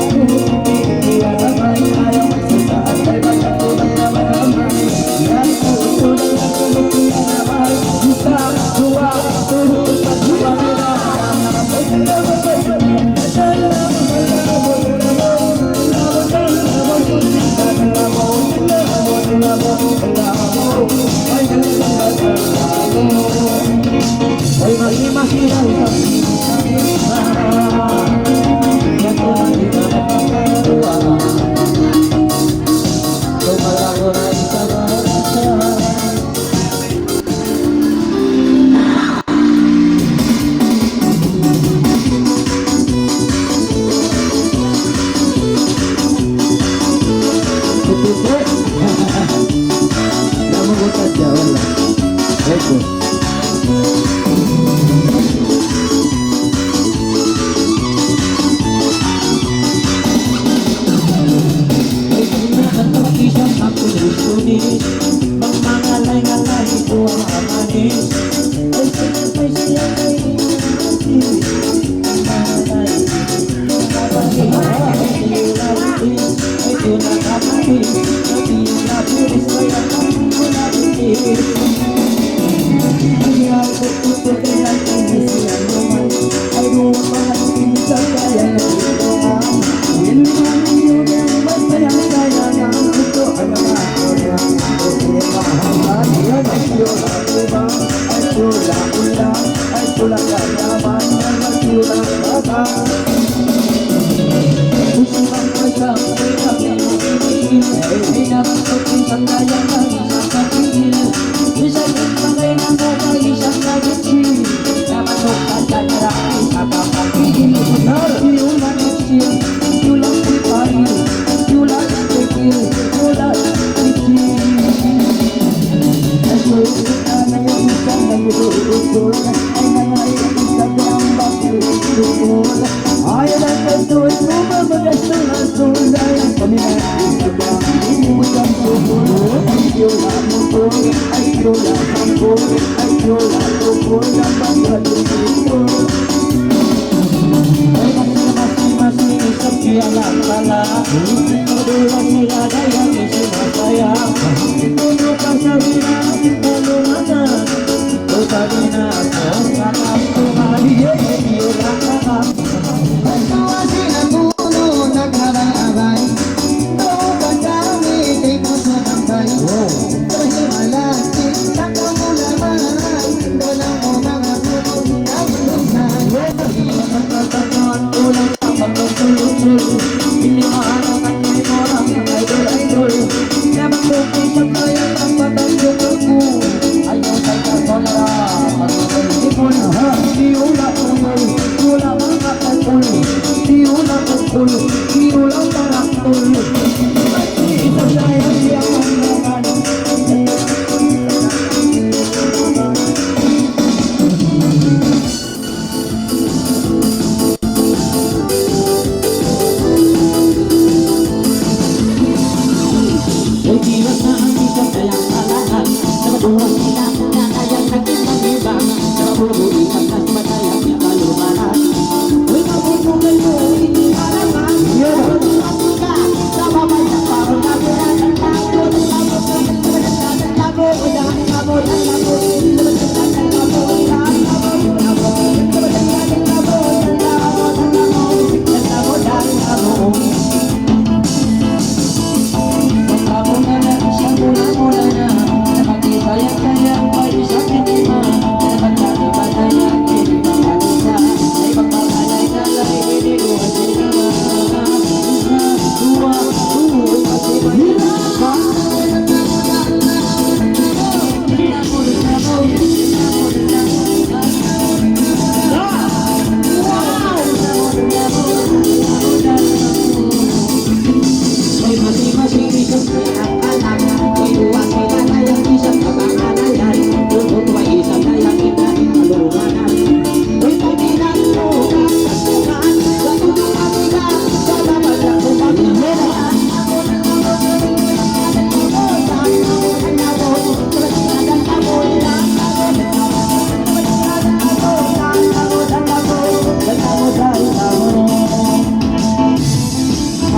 Ay nabantok isang dayang na isang kapigil Isang bagay na mukha isang nagitsil Nabantok ka dyan na isang kapigil You like it chill, you like it fire You like it kill, you like it chill Nasulit na yung isang nag-uukul Ay nangyayang isang ang bakit-ukul Ayaw lang ang tuwid mo mamagasal na tulay Paminayang isang hindi mo siyang tukul Ay yola mo tukul, ay yola sangkul Ay yola tukul na pagkatutukul Ay masing-masing isang kialang pala Itudulang sila dayang isimasaya Itudo ka sa hirap, itulungan na Ito sabi na ako, kakaptuhan Yola kakap Pagkawa sinapuno, naghabay-abay Tawag gamit, ay puso ng bay Kahimalaki, nakamulaman Walang mo mga puno, nabulunan Pagkakataon, ulang ang pagkasulul Hindi maarakan ni orang idol-idol Nabanggok isang kaya ang patanggong ako Ayaw sa'y kasolara, pag-ibon Di ulang ulol, ulang ang kakakul Di ulang ukul, di ulang paraktul Isang kaya siyang ang Iwas na ang isang kayang alahan Sa maduwang sila na kayang naging mag-ibang Sa maburo isang nas matayang ikalumahan Uy, mabubugay mo, hindi malaman Sa maduwang sila, sa babay ng parang kaburan Ang tago, ang tago, ang tago Udahan ang tago, ang tago Ang tago, mula-mula na Napag-isayang-sayang pa isang inima Napag-katibadayan, hindi makalisa Ay pagpakalay-kalay, hindi ko hasilama Isa, dua, tuloy, matibay May masing-masing isang pinakalan May luwas sila na yung isang kapangalayan Tutok may isang dayang inaing kalunganan May pagkilan mo kakasukan Sa tunong matigan Sa laban na kumaglayan Ako na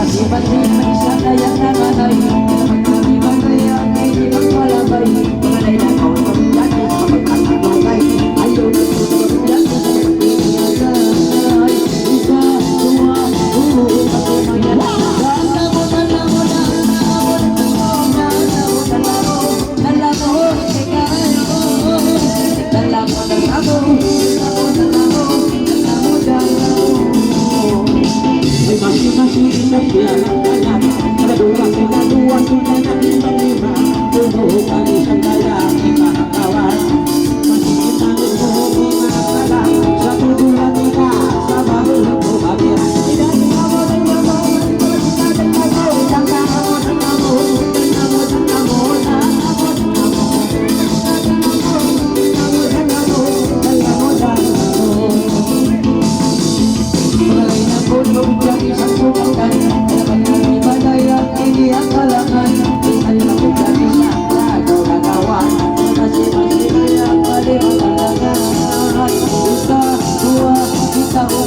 Masih-masih manisya kayang nanganay Magkami-bagay ang hindi magpalabay Pangalay na kau pagdati sa pagkakagay Ayaw na susunod yan sa pagkakagay Isa, dua, patumayan Dala mo, dala mo, dala mo, dala mo, dala mo, ikayo Dala mo, dala mo, dala mo, dala mo, dala mo May masing-masing isang pinakalan Kaduwang pinatuwang pinanang lima Tunog ang isang dalang ikakawan Masing-masing mo pinakalan Sa tudulan nila sa mahulog mo bagyan Idali mo mo ng yamo Isang tamo, isang tamo, isang tamo Isang tamo, isang tamo, isang tamo, isang tamo Isang tamo, isang tamo Malay na puno bigyan isang pumakan Dapat kami badaya hindi ang kalangan Isang na bigyan isang prago nagawan Masih-masih kaya pali makalangan Isa, dua, isa o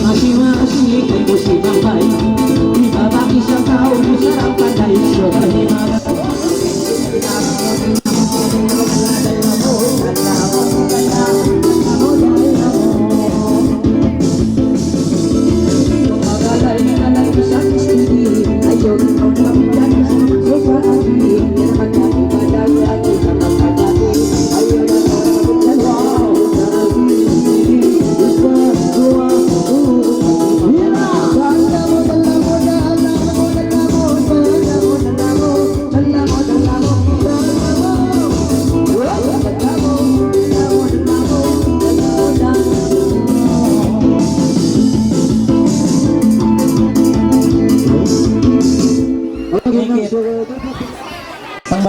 Masing-masing ay musibang bay Ibabang isang tao di sarang panday So kalimagat Magalay na lang isang istili Ayaw ikaw na bigyan So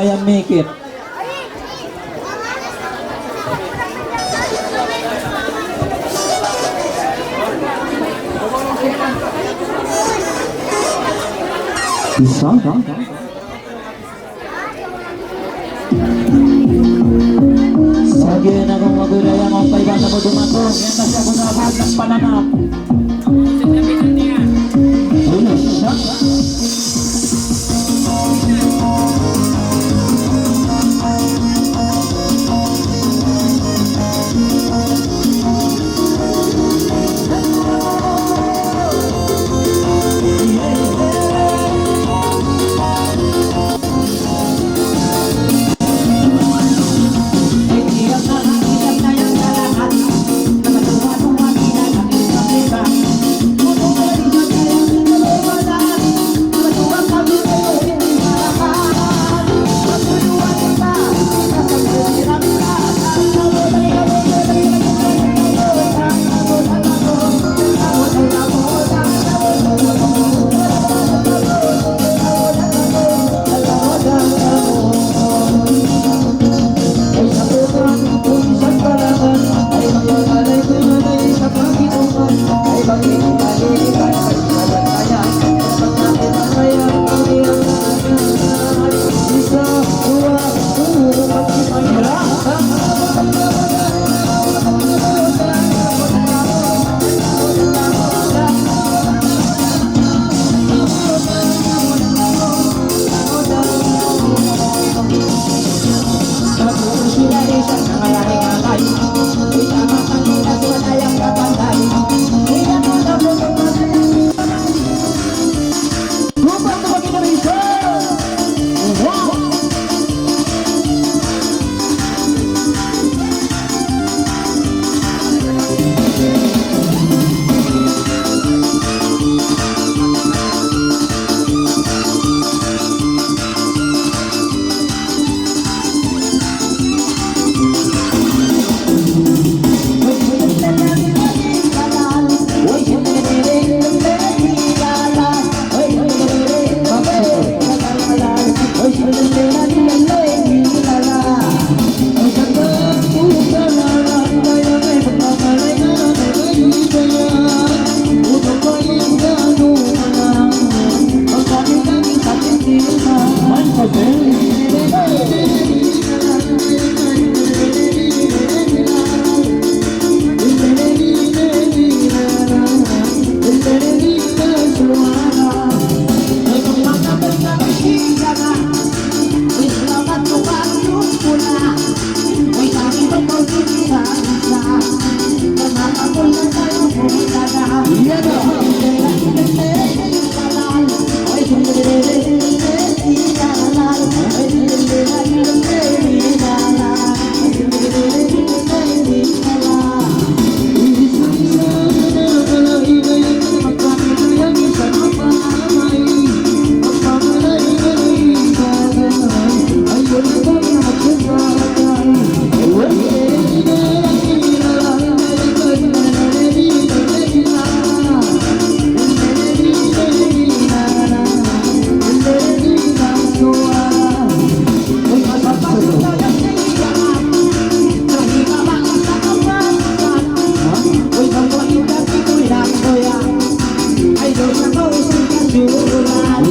Bayan Mikit. Isa? Sige na kung magulay ang pay bata mo dumato. Yan na siya kung nabahag ng pananap. Ulo siya.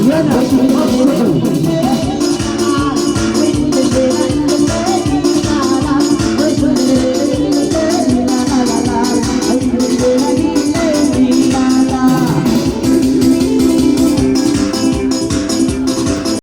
Yan,